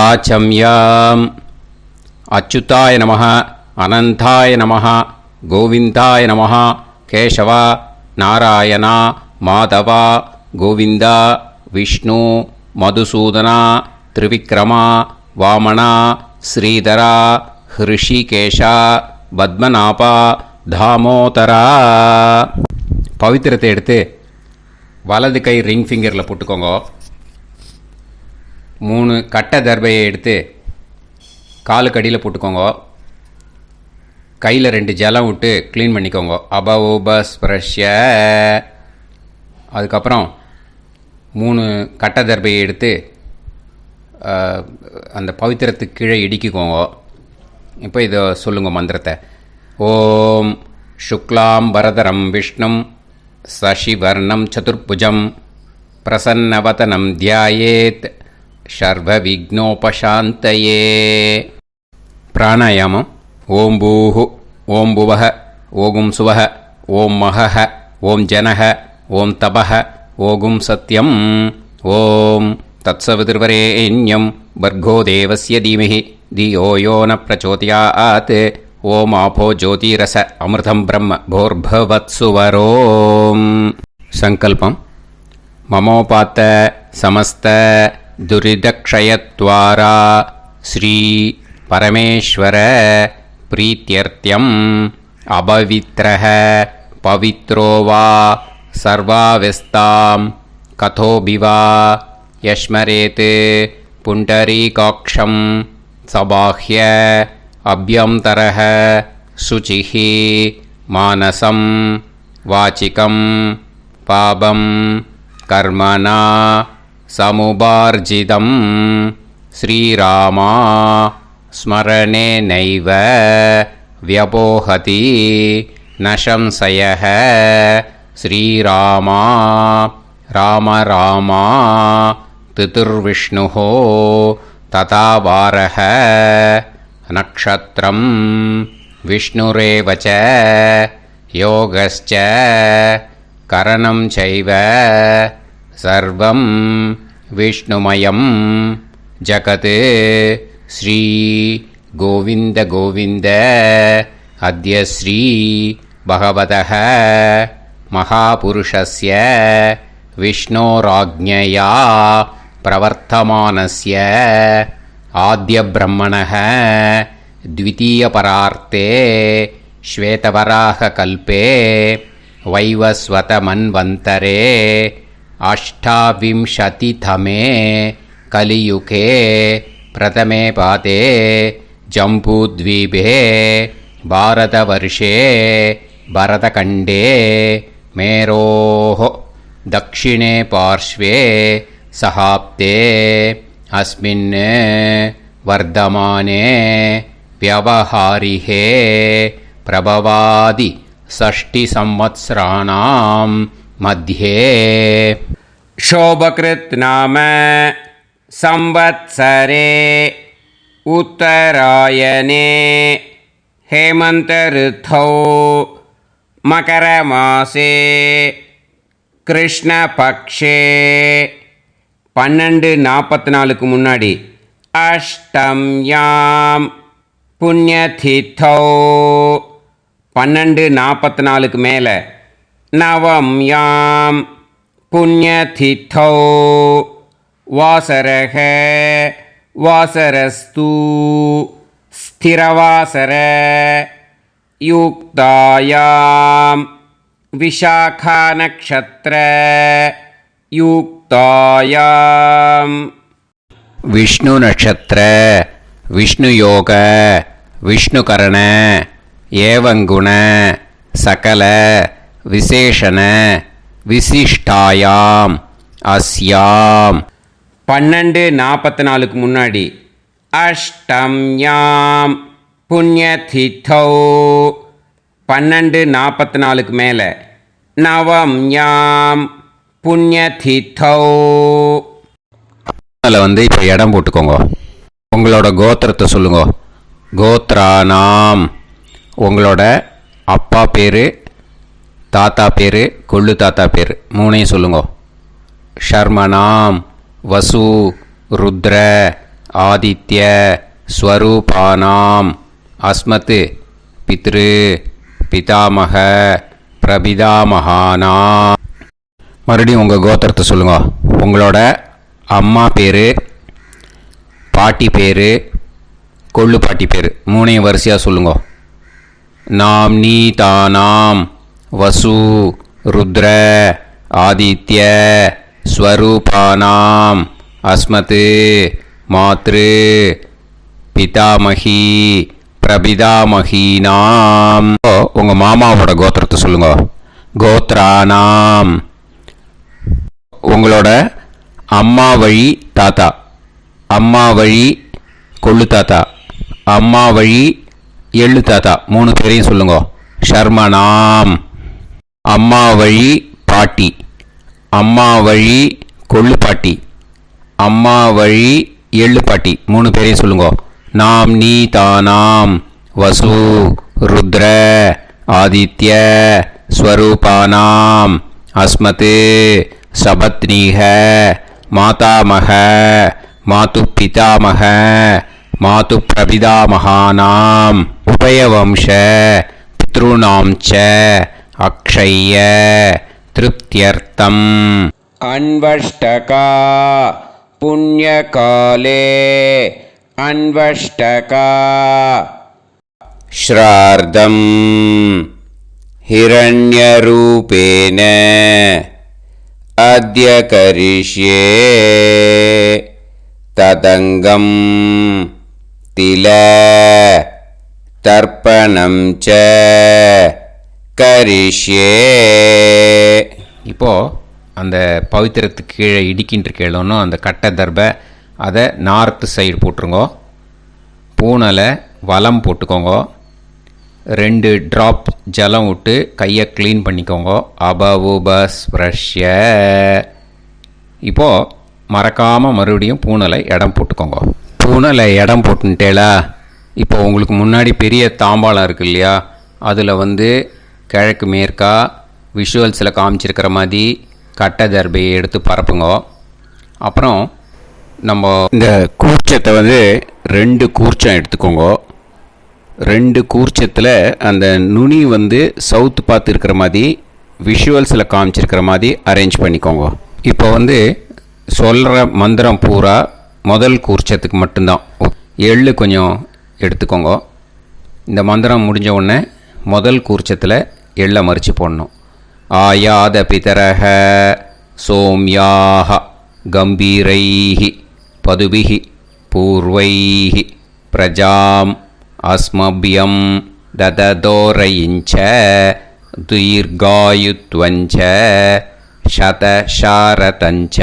ஆச்சம்யாம். அச்சுதாய நமः, அனந்தாய நமः, கோவிந்தாய நமः, கேசவா, நாராயணா, மாதவா, கோவிந்தா, விஷ்ணு, மதுசூதனா, திரிவிக்ரமா, வாமனா, ஸ்ரீதரா, ஹிருஷிகேஷா, பத்மநாபா, தாமோதரா. பவித்திரத்தை எடுத்து வலது கை ரிங் ஃபிங்கரில் போட்டுக்கோங்க. 3 கட்டை தர்பையை எடுத்து காலுக்கடியில் போட்டுக்கோங்க. கையில் 2 ஜலம் விட்டு க்ளீன் பண்ணிக்கோங்க. அபவோபஸ்பிரஷ்ய. அதுக்கப்புறம் 3 கட்டை தர்பையை எடுத்து அந்த பவித்திரத்துக்கு கீழே இடிக்கிக்கோங்க. இப்போ இதை சொல்லுங்க மந்திரத்தை. ஓம் சுக்லாம் வரதரம் விஷ்ணும் சசிவர்ணம் சதுர்புஜம் பிரசன்னவதனம் தியாயேத் சர்வ விக்னோபசாந்தயே. பிராணாயாமம். ஓம் பூஹு, ஓம் புவஹ, ஓகும் சுவஹ, ஓம் மஹஹ, ஓம் ஜனஹ, ஓம் தபஹ, ஓகும் சத்யம். ஓம் தத்சவிதுர்வரேண்யம் பர்கோ தேவஸ்ய தீமஹி தியோ யோ ந பிரச்சோதயாத். ஓம் ஆபோ ஜோதிரச அமிர்தம் பிரம்ம போர்பவத்சுவரோம். சங்கல்பம். மமோபாத்த சமஸ்த துரிதக்ஷயத்வாரா ஸ்ரீ பரமேஸ்வர பிரீத்யர்த்தியம் அபவித்ரஹ பவித்ரோ வா சர்வாவஸ்தாம் கதோபிவா யஸ்மரேத் புண்டரீகாக்ஷம் சபாஹ்ய அப்யந்தரஹ சுசிஹ மானசம் வாசிகம் பாபம் கர்மணா சமுபார்ஜிதம் ஸ்ரீராமா ஸ்மரணேனைவ வ்யபோஹதி நசம்சயः. ஸ்ரீராமா ராம ராமா திதிர்விஷ்ணுः ததா வாரः. நக்ஷத்ரம் விஷ்ணுரேவ ச யோகஸ்ச கரணம் சைவ சர்வம் விஷ்ணுமயம் ஜகத். ஸ்ரீ கோவிந்த கோவிந்த அத்ய ஸ்ரீ பகவதः மகாபுருஷஸ்ய விஷ்ணோராஜ்ஞயா பிரவர்த்தமானஸ்ய ஆத்ய பிரம்மணः த்விதீயபரார்த்தே ஸ்வேதவராக கல்பே வைவஸ்வத மன்வந்தரே அஷ்டாவிம்சதிதமே கலியுகே பிரதமே பாதே ஜம்பூத்வீபே பாரதவர்ஷே பரதகண்டே மேரோः தக்ஷிணே பார்ஷ்வே சஹாப்தே அஸ்மின் வர்தமானே व्यवहारिहे प्रभवादि षष्टि संवत्सराणां मध्ये शोभकृत् नाम संवत्सरे उत्तरायणे हेमंत ऋतौ मकरमासे कृष्णपक्षे 12:44 முன்னாடி அஷ்டம்யாம் புண்ணியதிதௌ 12:44 மேலே நவம்யாம் புண்ணியதிதௌ வாசரக வாசரஸ்து ஸ்திரவாசர யுக்தாயாம் விஷாகா நக்ஷத்ர யுக்தாயாம் விஷ்ணு நட்சத்திர விஷ்ணு யோக விஷ்ணுகரண ஏவங்குண சகல விசேஷண விசிஷ்டாயாம் அஸ்யாம் 12:44 முன்னாடி அஷ்டம்யாம் புண்ணியதிதௌ 12:44 மேலே நவம்யாம் புண்ணியதிதௌ. அதில் இப்போ இடம் போட்டுக்கோங்க. உங்களோட கோத்திரத்தை சொல்லுங்க. கோத்ரானாம் உங்களோட அப்பா பேர், தாத்தா பேர், கொள்ளு தாத்தா பேர் 3ஐயும் சொல்லுங்க. ஷர்மனாம் வசு ருத்ர ஆதித்ய ஸ்வரூபானாம் அஸ்மத் பித்ரு பிதாமக பிரபிதாமகானாம். மறுபடியும் உங்கள் கோத்திரத்தை சொல்லுங்க. உங்களோட அம்மா பேர், பாட்டி பேர், கொள்ளு பாட்டி பேர் மூணையும் வரிசையாக சொல்லுங்க. நாம் நீ தானாம் வசு ருத்ர ஆதித்ய ஸ்வரூபானாம் அஸ்மத் மாத்ரு பிதாமகி பிரபிதாமகீனாம். உங்கள் மாமாவோட கோத்திரத்தை சொல்லுங்க. கோத்ரானாம். உங்களோட அம்மா வழி தாத்தா, அம்மா வழி கொள்ளு தாத்தா, அம்மா வழி எள்ளு தாத்தா மூணு பேரையும் சொல்லுங்க. ஷர்மனாம். அம்மா வழி பாட்டி, அம்மா வழி கொள்ளு பாட்டி, அம்மா வழி எள்ளு பாட்டி மூணு பேரையும் சொல்லுங்க. நாம் நீ தானாம் வசு ருத்ர ஆதித்ய ஸ்வரூபானாம் அஸ்மத் சபத்னீஹ மாதாமக மாது பிதாமக மாது பிரபிதாமகானாம் உபயவம்ச பித்ருணாம் ச அக்ஷய்ய திருப்தியர்த்தம். அன்வஷ்டகா புண்ணியகாலே அன்வஷ்டகா ஸ்ரார்த்தம் ஹிரண்யரூபேன அத்ய கரிஷ்யே ததங்கம் தில தர்ப்பணம் ச கரிஷ்யே. இப்போது அந்த பவித்திரத்துக்கு கீழே இடிக்கின்ற கேளோன்னு அந்த கட்டை தர்பை அதை நார்த்து சைடு போட்டுருங்க. பூனலை வலம் போட்டுக்கோங்க. 2 ட்ராப் ஜலம் விட்டு கையை க்ளீன் பண்ணிக்கோங்க. அபவுபஸ்ப்ரஷ்ய. இப்போது மறக்காமல் மறுபடியும் பூனலை இடம் போட்டுக்கோங்க. பூனலை இடம் போட்டுட்டேலா. இப்போ உங்களுக்கு முன்னாடி பெரிய தாம்பாளம் இருக்குது இல்லையா, அதில் கிழக்கு மேற்கா விஷுவல்ஸில் காமிச்சிருக்கிற மாதிரி கட்டை தர்பையை எடுத்து பரப்புங்க. அப்புறம் நம்ம இந்த கூர்ச்சத்தை 2 கூர்ச்சம் எடுத்துக்கோங்க. 2 கூர்ச்சத்தில் அந்த நுனி சவுத்து பார்த்து இருக்கிற மாதிரி விஷுவல்ஸில் காமிச்சிருக்கிற மாதிரி அரேஞ்ச் பண்ணிக்கோங்க. இப்போ சொல்கிற மந்திரம் பூரா முதல் கூர்ச்சத்துக்கு மட்டும்தான். எள்ளு கொஞ்சம் எடுத்துக்கோங்க. இந்த மந்திரம் முடிஞ்ச உடனே முதல் கூர்ச்சத்தில் எள்ளை மறித்து போடணும். ஆயாத பிதரஹ சோம்யாக கம்பீரைஹி பதுபிஹி பூர்வைஹி பிரஜாம் அஸ்மபியம் தததோரயிஞ்ச தீர்காயுத்வஞ்ச சதசாரதஞ்ச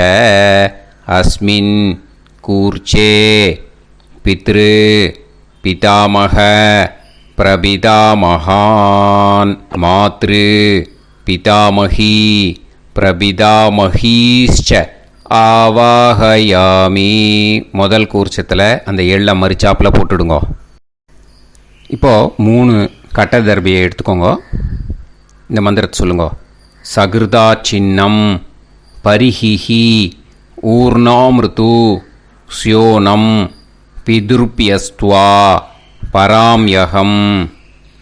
அஸ்மின் கூர்ச்சே பித்ரு பிதாமக பிரபிதாமகான் மாத்ரு பிதாமகி பிரபிதாமகீஷ்ச ஆவாஹயாமி. முதல் கூர்ச்சத்தில் அந்த எள்ளை மறிச்சாப்பில் போட்டுடுங்க. இப்போது 3 கட்டை தர்பியை எடுத்துக்கோங்க. இந்த மந்திரத்தை சொல்லுங்க. சகிருதா சின்னம் பரிஹிஹி ஊர்ணாமிருது ஸ்யோனம் பிதுர்பியஸ்துவா பராம்யகம்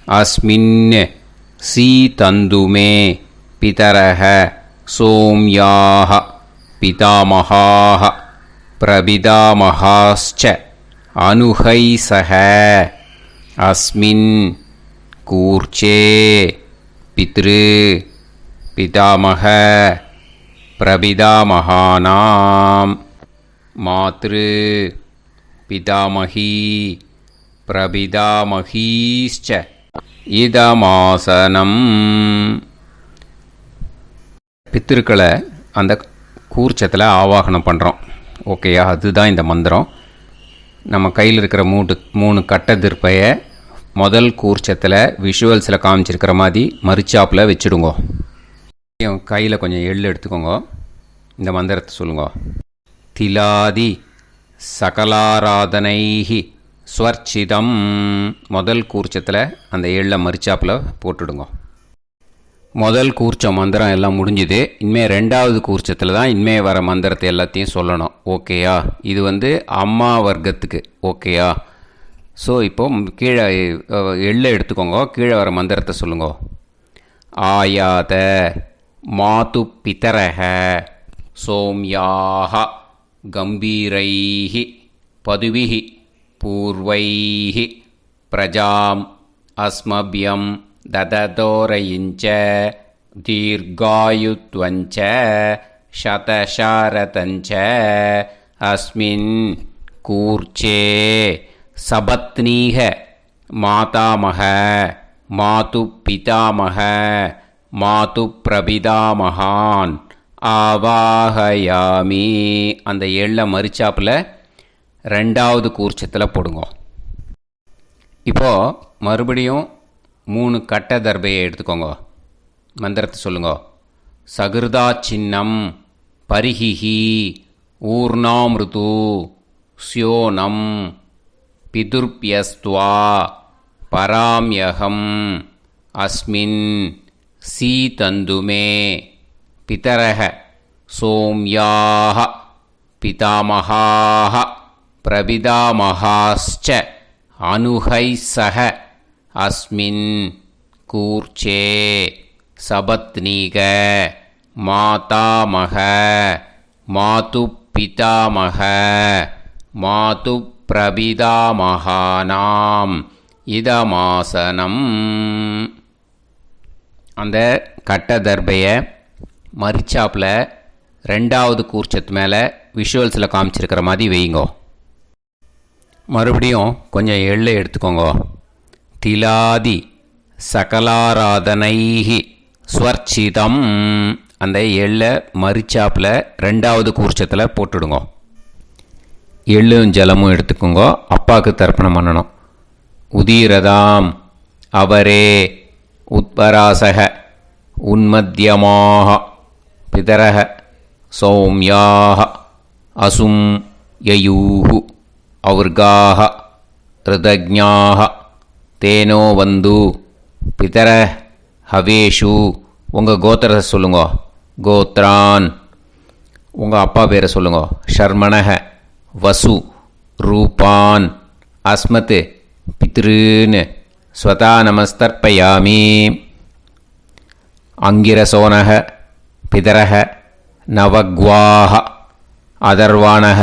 அஸ்மின் சீதந்துமே பிதரஹ சோம்யாக பிதாமகாः பிரபிதாமகாश्च அனுஹைசஹ அஸ்மின் கூர்ச்சே பித்ரு பிதாமக பிரபிதாமகானாம் மாத்ரு பிதாமகி பிரபிதாமகீश्च இதமாசனம். பித்திருக்களை அந்த கூர்ச்சத்தில் ஆவாகனம் பண்ணுறோம். ஓகேயா? அதுதான் இந்த மந்திரம். நம்ம கையில் இருக்கிற 3 கட்டை திருப்பையை முதல் கூர்ச்சத்தில் விஷுவல்ஸில் காமிச்சிருக்கிற மாதிரி மறிச்சாப்பில் வச்சுடுங்க. கையில் கொஞ்சம் எள்ளு எடுத்துக்கோங்க. இந்த மந்திரத்தை சொல்லுங்க. திலாதி சகலாராதனைஹி ஸ்வர்ச்சிதம். முதல் கூர்ச்சத்தில் அந்த எள்ளை மறிச்சாப்பில் போட்டுடுங்க. முதல் கூர்ச்ச மந்திரம் எல்லாம் முடிஞ்சுது. இனிமேல் ரெண்டாவது கூர்ச்சத்தில் தான் இனிமேல் வர மந்திரத்தை எல்லாத்தையும் சொல்லணும். ஓகேயா? இது அம்மா வர்க்கத்துக்கு. ஓகேயா? ஸோ இப்போது கீழே எள்ளை எடுத்துக்கோங்க. கீழே வர மந்திரத்தை சொல்லுங்க. ஆயாத மாது பிதரஹ சோம்யாக கம்பீரைஹி பதுவிஹி பூர்வைஹி பிரஜாம் அஸ்மபியம் தததோரயிஞ்ச தீர்காயுத்வஞ்ச சதசாரதஞ்ச அஸ்மின் கூர்ச்சே சபத்னீக மாதாமக மாது பிதாமக மாது பிரபிதாமகான் ஆவாஹயாமி. அந்த எள்ளை மரிச்சாப்பில் ரெண்டாவது கூர்ச்சத்தில் போடுங்க. இப்போது மறுபடியும் 3 கட்ட தர்பையை எடுத்துக்கோங்க. மந்திரத்தை சொல்லுங்க. சகிருதா சின்னம் பரிஹிஹி ஊர்ணாமிருது ஸ்யோனம் பிதுர்பியஸ்துவா பராம்யகம் அஸ்மின் சீதந்துமே பிதரஹ சோம்யாஹ பிதாமஹாஹ பிரபிதாமஹாஸ்ச அனுஹைசஹ அஸ்மின் கூர்ச்சே சபத்னீக மாதாமக மாது பிதாமக மாது பிரபிதாமகானாம் இதமாசனம். அந்த கட்ட தர்பையை மரிச்சாப்பில் ரெண்டாவது கூர்ச்சத்து மேலே விஷுவல்ஸில் காமிச்சிருக்கிற மாதிரி வைங்கோ. மறுபடியும் கொஞ்சம் எள்ளை எடுத்துக்கோங்க. திலாதி சகலாராதனைஹி ஸ்வர்ச்சிதம். அந்த எள்ளை மரிச்சாப்பில் ரெண்டாவது கூர்ச்சத்தில் போட்டுடுங்க. எள்ளும் ஜலமும் எடுத்துக்கோங்க. அப்பாவுக்கு தர்ப்பணம் பண்ணணும். உதீரதாம் அவரே உத்பராசக உன்மத்தியமாக பிதரக சௌம்யாக அசும் யயூஹு ஔர்காக ரிதஜ்ஞாக தேனோ வந்து பிதர ஹவேஷு. உங்கள் கோத்திரத்தை சொல்லுங்க. கோத்ரான். உங்கள் அப்பா பேரை சொல்லுங்க. ஷர்மணக வசு ரூபான் அஸ்மத் பித்ருன்னு ஸ்வதா நமஸ்தர்ப்பயாமி. அங்கிரசோனக பிதரக நவக்வாஹ அதர்வாணக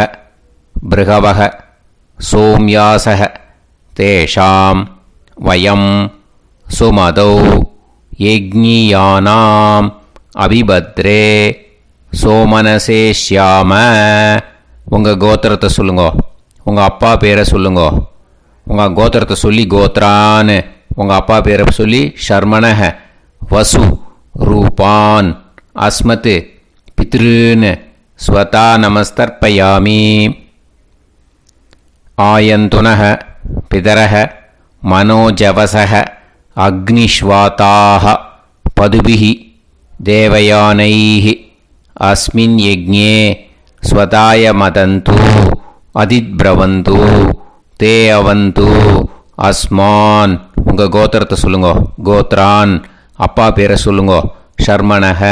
பிருகவக சோம்யாசக தேஷாம் வயம் சுமதௌ யஜ்ஞியானாம் அபிபத்ரே சோமனசேஷ்யாம. உங்கள் கோத்திரத்தை சொல்லுங்க. உங்கள் அப்பா பேரை சொல்லுங்க. உங்கள் கோத்திரத்தை சொல்லி கோத்ரான்னு உங்கள் அப்பா பேரை சொல்லி ஷர்மணக வசு ரூபான் அஸ்மத் பித்ருன்னு ஸ்வதா நமஸ்தர்ப்பயாமி. ஆயந்துனக பிதரக மனோஜவசக அக்னிஷ்வாதாக பதுபிஹி தேவயானைஹி அஸ்மின் யஜ்ஞே ஸ்வதாய மதந்து அதித்பிரவந்து தே அவது அஸ்மான். உங்கள் கோத்திரத்தை சொல்லுங்க. கோத்ரான். அப்பா பேரை சொல்லுங்க. ஷர்மணக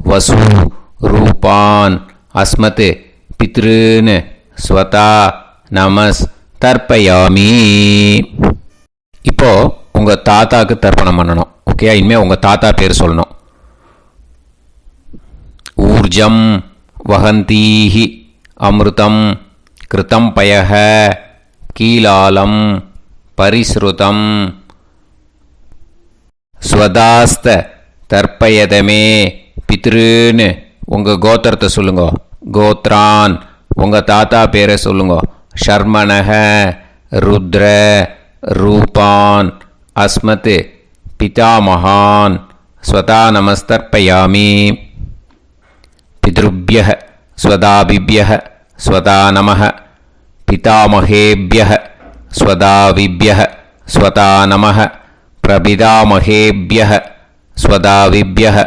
வசு ரூபான் அஸ்மத் பித்ருன்னு ஸ்வதா நமஸ் தர்ப்பயாமி. இப்போது உங்கள் தாத்தாவுக்கு தர்ப்பணம் பண்ணணும். ஓகே? இனிமேல் உங்கள் தாத்தா பேர் சொல்லணும். ஊர்ஜம் வஹந்தீஹி அமிர்தம் கிருதம் பயஹ கீலாலம் பரிஸ்ருதம் ஸ்வதாஸ்த தர்ப்பயதமே பித்ருன்னு உங்கள் கோத்திரத்தை சொல்லுங்க. கோத்ரான். உங்கள் தாத்தா பேரை சொல்லுங்க. ஷர்மணக ருத்ர ரூபான் அஸ்மத் பிதாமகான் ஸ்வதா நமஸ்தர்ப்பயாமி. பித்ருப்யஹ ஸ்வதாபிப்யஹ ஸ்வதா நமஹ பிதாமகேப்யஹ ஸ்வதாவிப்யஹ ஸ்வதா நமஹ பிரபிதாமகேப்யஹ ஸ்வதாவிப்யஹ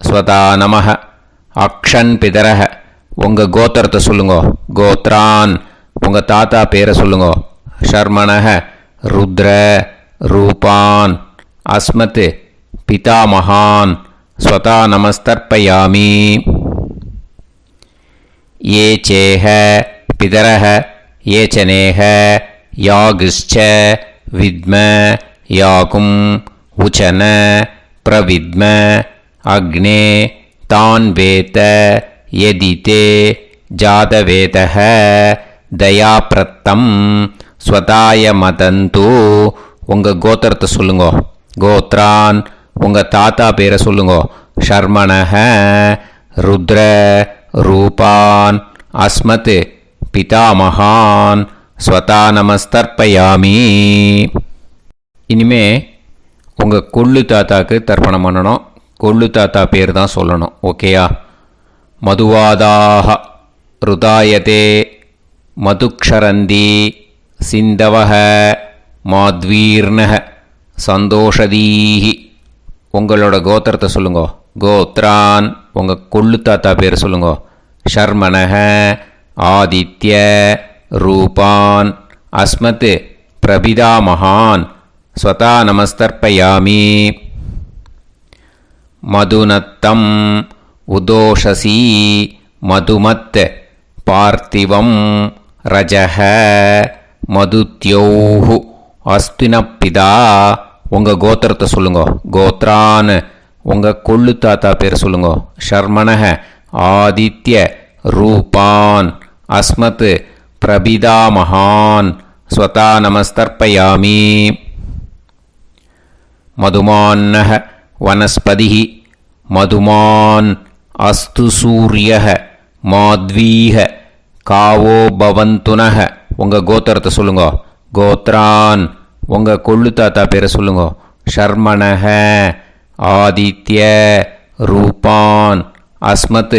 ஸ்வதா நமஹ. அக்ஷன் பிதரஹ. உங்கள் கோத்திரத்தை சொல்லுங்க. கோத்ரான். உங்கள் தாத்தா பேரை சொல்லுங்க. ஷர்மணக ருத்ர ரூபான் அஸ்மத் पितामहान् स्वता नमस्तर्पयामि। ये चेह पितरः ये च नेह यागश्च विद्म याकुं उचन प्रविद्म अग्ने तान् वेत यदिते जातवेदः दयाप्रत्तं स्वताय मदन्तु। உங்கள் கோத்திரத்தை சொல்லுங்கோ. கோத்ரான் உங்கள் தாத்தா பேரை சொல்லுங்கோ. ஷர்மணஹ ருத்ர ரூபான் அஸ்மத் பிதாமகான் ஸ்வதா நமஸ்தர்ப்பயாமி. இனிமே உங்கள் கொள்ளு தாத்தாக்கு தர்ப்பணம் பண்ணணும். கொள்ளு தாத்தா பேர் தான் சொல்லணும். ஓகேயா? மதுவாதாக ருதாயதே மதுக்ஷரந்தி சிந்தவஹ மாத்வீர்ணஹ சந்தோஷதீஹி. உங்களோட கோத்திரத்தை சொல்லுங்கோ. கோத்ரான் உங்கள் கொள்ளு தாத்தா பேர் சொல்லுங்கோ. ஷர்மணஹ ஆதித்ய ரூபான் அஸ்மத் பிரபிதாமகான் ஸ்வதா நமஸ்தர்ப்பயாமி. மதுநத்தம் உதோஷசி மதுமத் பார்த்திவம் ரஜஹ மதுத்யோஹு அஸ்தினப்பிதா. உங்கள் கோத்திரத்தை சொல்லுங்கோ. கோத்ரான் உங்கள் கொள்ளு தாத்தா பேர் சொல்லுங்கோ. ஷர்மணஹ ஆதித்ய ரூபான் அஸ்மத் பிரபிதாமகான் ஸ்வதா நமஸ்தர்ப்பயாமி. மதுமான்னஹ வனஸ்பதிः மதுமான் அஸ்து சூரியः மாத்வீஹ காவோ பவந்துனஹ. உங்கள் கோத்திரத்தை சொல்லுங்கோ. கோத்ரான் உங்கள் கொள்ளு தாத்தா பேரை சொல்லுங்கோ. ஷர்மணஹ ஆதித்ய ரூபான் அஸ்மத்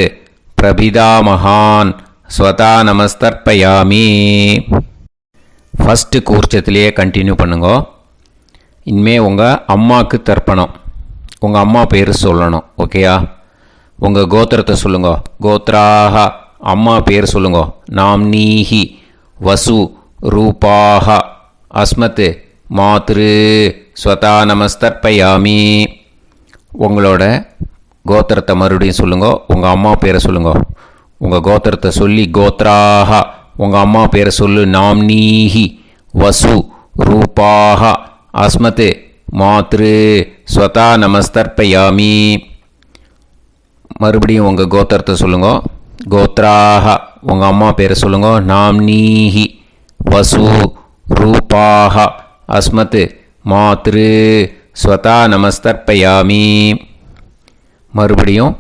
பிரபிதாமகான் ஸ்வதா நமஸ்தர்ப்பயாமி. ஃபஸ்ட்டு கூர்ச்சத்திலேயே கண்டினியூ பண்ணுங்கோ. இனிமே உங்கள் அம்மாவுக்கு தர்ப்பணம். உங்கள் அம்மா பேர் சொல்லணும். ஓகேயா? உங்கள் கோத்திரத்தை சொல்லுங்கோ. கோத்ராக அம்மா பேர் சொல்லுங்கோ. நாம்னீஹி வசு ரூபாக அஸ்மத் மாத்ரு ஸ்வதா நமஸ்தர்ப்பயாமி. உங்களோட கோத்திரத்தை மறுபடியும் சொல்லுங்கோ. உங்கள் அம்மா பேரை சொல்லுங்கோ. உங்கள் கோத்திரத்தை சொல்லி கோத்ராக உங்கள் அம்மா பேரை சொல்லு. நாம்னீஹி வசு ரூபாக அஸ்மத் மாத்ரு ஸ்வதா நமஸ்தர்ப்பயாமி. மறுபடியும் உங்கள் கோத்திரத்தை சொல்லுங்கோ. கோத்ராக உங்கள் அம்மா பேரை சொல்லுங்கோ. நாம்னீஹி வசு ரூபாக அஸ்மத் மாத்ரு ஸ்வதா நமஸ்தர்ப்பயாமி. மறுபடியும்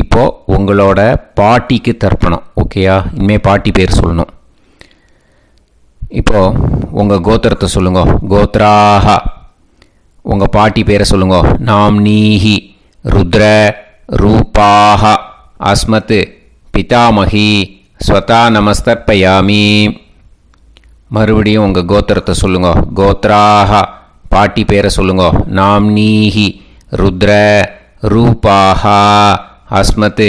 இப்போது உங்களோட பாட்டிக்கு தர்ப்பணம். ஓகேயா? இனிமேல் பாட்டி பேர் சொல்லணும். இப்போது உங்கள் கோத்திரத்தை சொல்லுங்கோ. கோத்ராக உங்கள் பாட்டி பேரை சொல்லுங்கோ. நாம்னீஹி ருத்ர ரூபாக அஸ்மத் பிதாமகி ஸ்வதா நமஸ்தர்ப்பயாமி. மறுபடியும் உங்கள் கோத்திரத்தை சொல்லுங்கோ. கோத்ராக பாட்டி பேரை சொல்லுங்கோ. நாம்னீஹி ருத்ர ரூபாக அஸ்மத்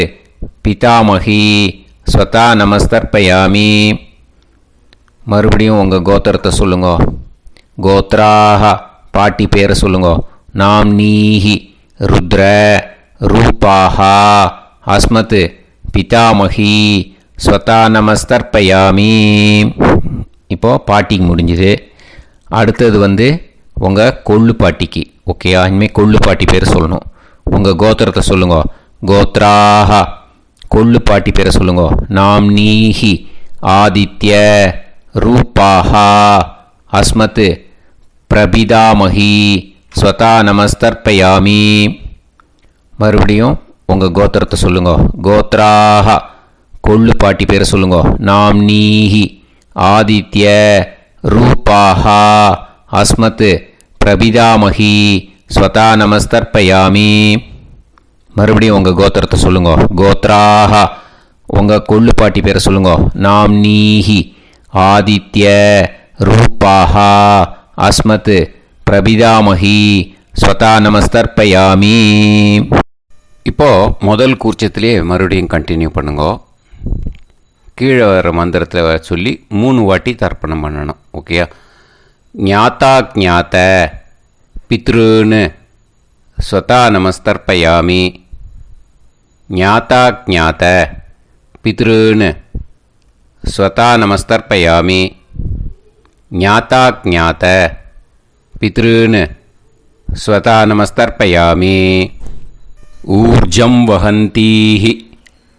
பிதாமகி ஸ்வதா நமஸ்தர்ப்பயாமி. மறுபடியும் உங்கள் கோத்திரத்தை சொல்லுங்கோ. கோத்ராக பாட்டி பேரை சொல்லுங்கோ. நாம்னீஹி ருத்ர ரூபாக அஸ்மத் பிதாமகி ஸ்வதா நமஸ்தர்ப்பயாமி. இப்போது பாட்டிக்கு முடிஞ்சுது. அடுத்தது உங்கள் கொள்ளு பாட்டிக்கு. ஓகேயா? இனிமேல் கொள்ளு பாட்டி பேர் சொல்லணும். உங்கள் கோத்திரத்தை சொல்லுங்கோ. கோத்ராக கொள்ளு பாட்டி பேரை சொல்லுங்கோ. நாம்னீஹி ஆதித்ய ரூபாக அஸ்மத் பிரபிதாமகி ஸ்வதா நமஸ்தர்ப்பயாமி. மறுபடியும் உங்கள் கோத்திரத்தை சொல்லுங்கோ. கோத்ராக கொள்ளு பாட்டி பேரை சொல்லுங்கோ. நாம்னீஹி ஆதித்ய ரூபாக அஸ்மத் பிரபிதாமகி ஸ்வதா நமஸ்தர்ப்பயாமி. மறுபடியும் உங்கள் கோத்திரத்தை சொல்லுங்கோ. கோத்ராக உங்கள் கொள்ளு பாட்டி பேரை சொல்லுங்கோ. நாம்னீஹி ஆதித்ய ரூபாக அஸ்மத் பிரபிதாமகி ஸ்வதா நமஸ்தர்ப்பயாமி. இப்போது முதல் கூர்ச்சத்திலே மறுபடியும் கண்டினியூ பண்ணுங்கோ. கீழே வர மந்திரத்தில் சொல்லி 3 வாட்டி தர்ப்பணம் பண்ணணும். ஓகேயா? ஞாத்தா ஞாத்த பித்ருன்னு स्वता नमस्तर्पयामि ज्ञाताज्ञात पितॄन् स्वता नमस्तर्पयामि ज्ञाताज्ञात पितॄन् स्वता नमस्तर्पयामि ऊर्जं वहन्तीः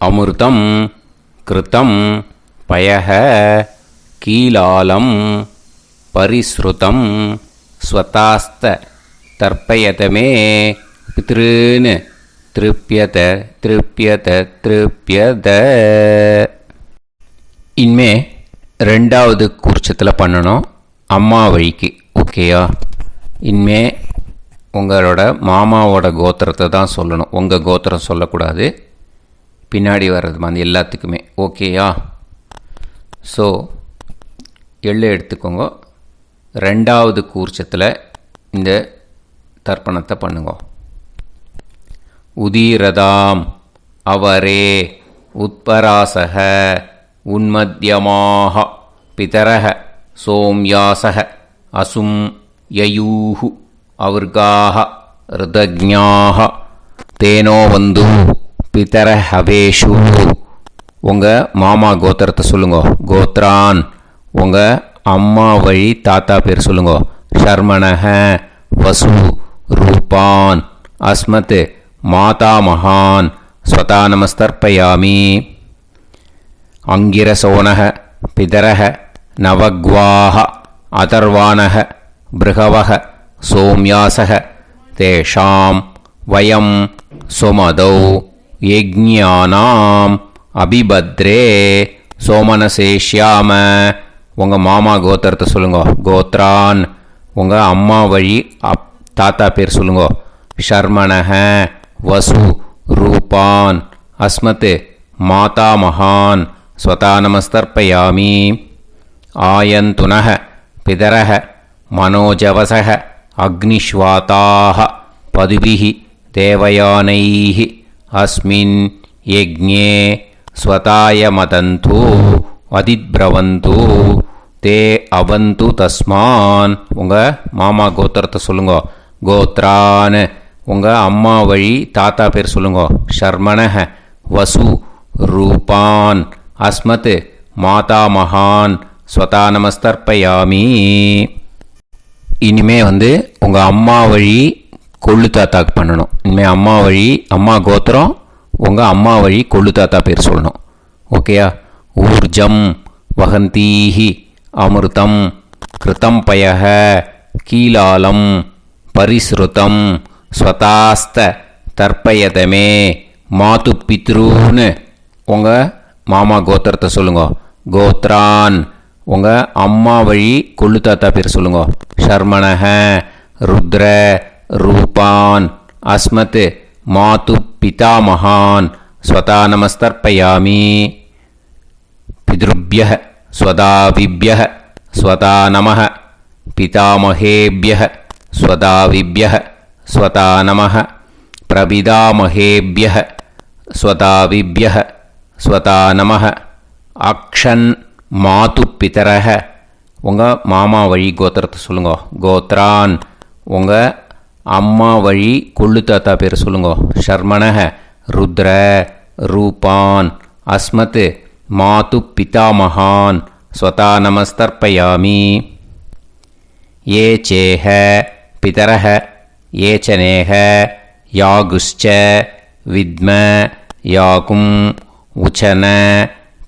अमृतं कृतं पयः कीलालं परिसृतं स्वतास्त तर्पयत मे पितॄन् திருப்பியத திருப்பியத திருப்பியத. இனிமே ரெண்டாவது கூர்ச்சத்தில் பண்ணணும் அம்மா வழிக்கு. ஓகேயா? இனிமே உங்களோட மாமாவோட கோத்திரத்தை தான் சொல்லணும், உங்கள் கோத்திரம் சொல்லக்கூடாது. பின்னாடி வர்றது மாதிரி எல்லாத்துக்குமே. ஓகேயா? ஸோ எள்ளு எடுத்துக்கோங்க. ரெண்டாவது கூர்ச்சத்தில் இந்த தர்ப்பணத்தை பண்ணுங்க. உதீரதாம் அவரே உத்பராசக உன்மத்யமாக பிதரக சோம்யாசக அசும் யயூஹு அவர்காக ருதஜ்ஞாக தேனோ வந்து பிதர ஹவேஷு. உங்கள் மாமா கோத்திரத்தை சொல்லுங்க. கோத்ரான் உங்கள் அம்மா வழி தாத்தா பேர் சொல்லுங்க. ஷர்மணக வசு ரூபான் அஸ்மத் மாதா மகான் ஸ்வதா நமஸ்தர்ப்பயாமி. அங்கிரசோனக பிதரக நவக்வாக அதர்வானக பிருகவக சோம்யாசக தேஷாம் வயம் சுமதௌ யஜ்ஞானாம் அபிபத்ரே சோமனசேஷ்யாம. உங்கள் மாமா கோத்திரத்தை சொல்லுங்க. கோத்ரான் உங்கள் அம்மா வழி தாத்தா பேர் சொல்லுங்க. ஷர்மணக வசு ரூபான் அஸ்மத் மாதா மகான் ஸ்வதா நமஸ்தர்ப்பயாமி. ஆயந்துனக பிதரக மனோஜவசக அக்னிஷ்வாதாக பதுபிஹி தேவயானைः அஸ்மின் யஜ்ஞே ஸ்வதாய மதந்து அதித்ப்ரவந்து தே அவந்து தஸ்மான். உங்கள் மாமா கோத்திரத்தை சொல்லுங்க. கோத்ரான் உங்கள் அம்மா வழி தாத்தா பேர் சொல்லுங்க. ஷர்மணக வசு ரூபான் அஸ்மத் மாதா மகான் ஸ்வதா நமஸ்தர்ப்பயாமி. இனிமே உங்கள் அம்மா வழி கொள்ளு தாத்தாக்கு பண்ணணும். இனிமேல் அம்மா வழி அம்மா கோத்திரம் உங்கள் அம்மா வழி கொள்ளு தாத்தா பேர் சொல்லணும். ஓகேயா? ஊர்ஜம் வகந்தீஹி அமிர்தம் கிருதம் பயஹ கீலாலம் பரிஸ்ருதம் ஸ்வதாஸ்த தர்ப்பயதமே மாது பித்ரூன்னு. உங்கள் மாமா கோத்திரத்தை சொல்லுங்க. கோத்ரான் உங்கள் அம்மா வழி கொள்ளு தாத்தா பேர் சொல்லுங்க. ஷர்மணக ருத்ர ரூபான் அஸ்மத் மாது பிதாமகான் ஸ்வதா நமஸ்தர்ப்பயாமி. பித்ருப்யः ஸ்வதாவிப்யः ஸ்வதா நமः பிதாமகேப்யः ஸ்வதாவிப்யः ஸ்வதா நமः பிரபிதாமகேப்யः ஸ்வதாவிப்யः ஸ்வதா நமः. அக்ஷன் மாது பிதரக உங்கள் மாமா வழி கோத்திரத்தை சொல்லுங்க. கோத்ரான் உங்கள் அம்மா வழி கொள்ளு தாத்தா பேர் சொல்லுங்க. ஷர்மணக ருத்ர ரூபான் அஸ்மத் மாது பிதாமகான் ஸ்வதா நமஸ்தர்ப்பயாமி. ये चेह पितरः ये च नेह यागुश्च विद्म याकुम् उचन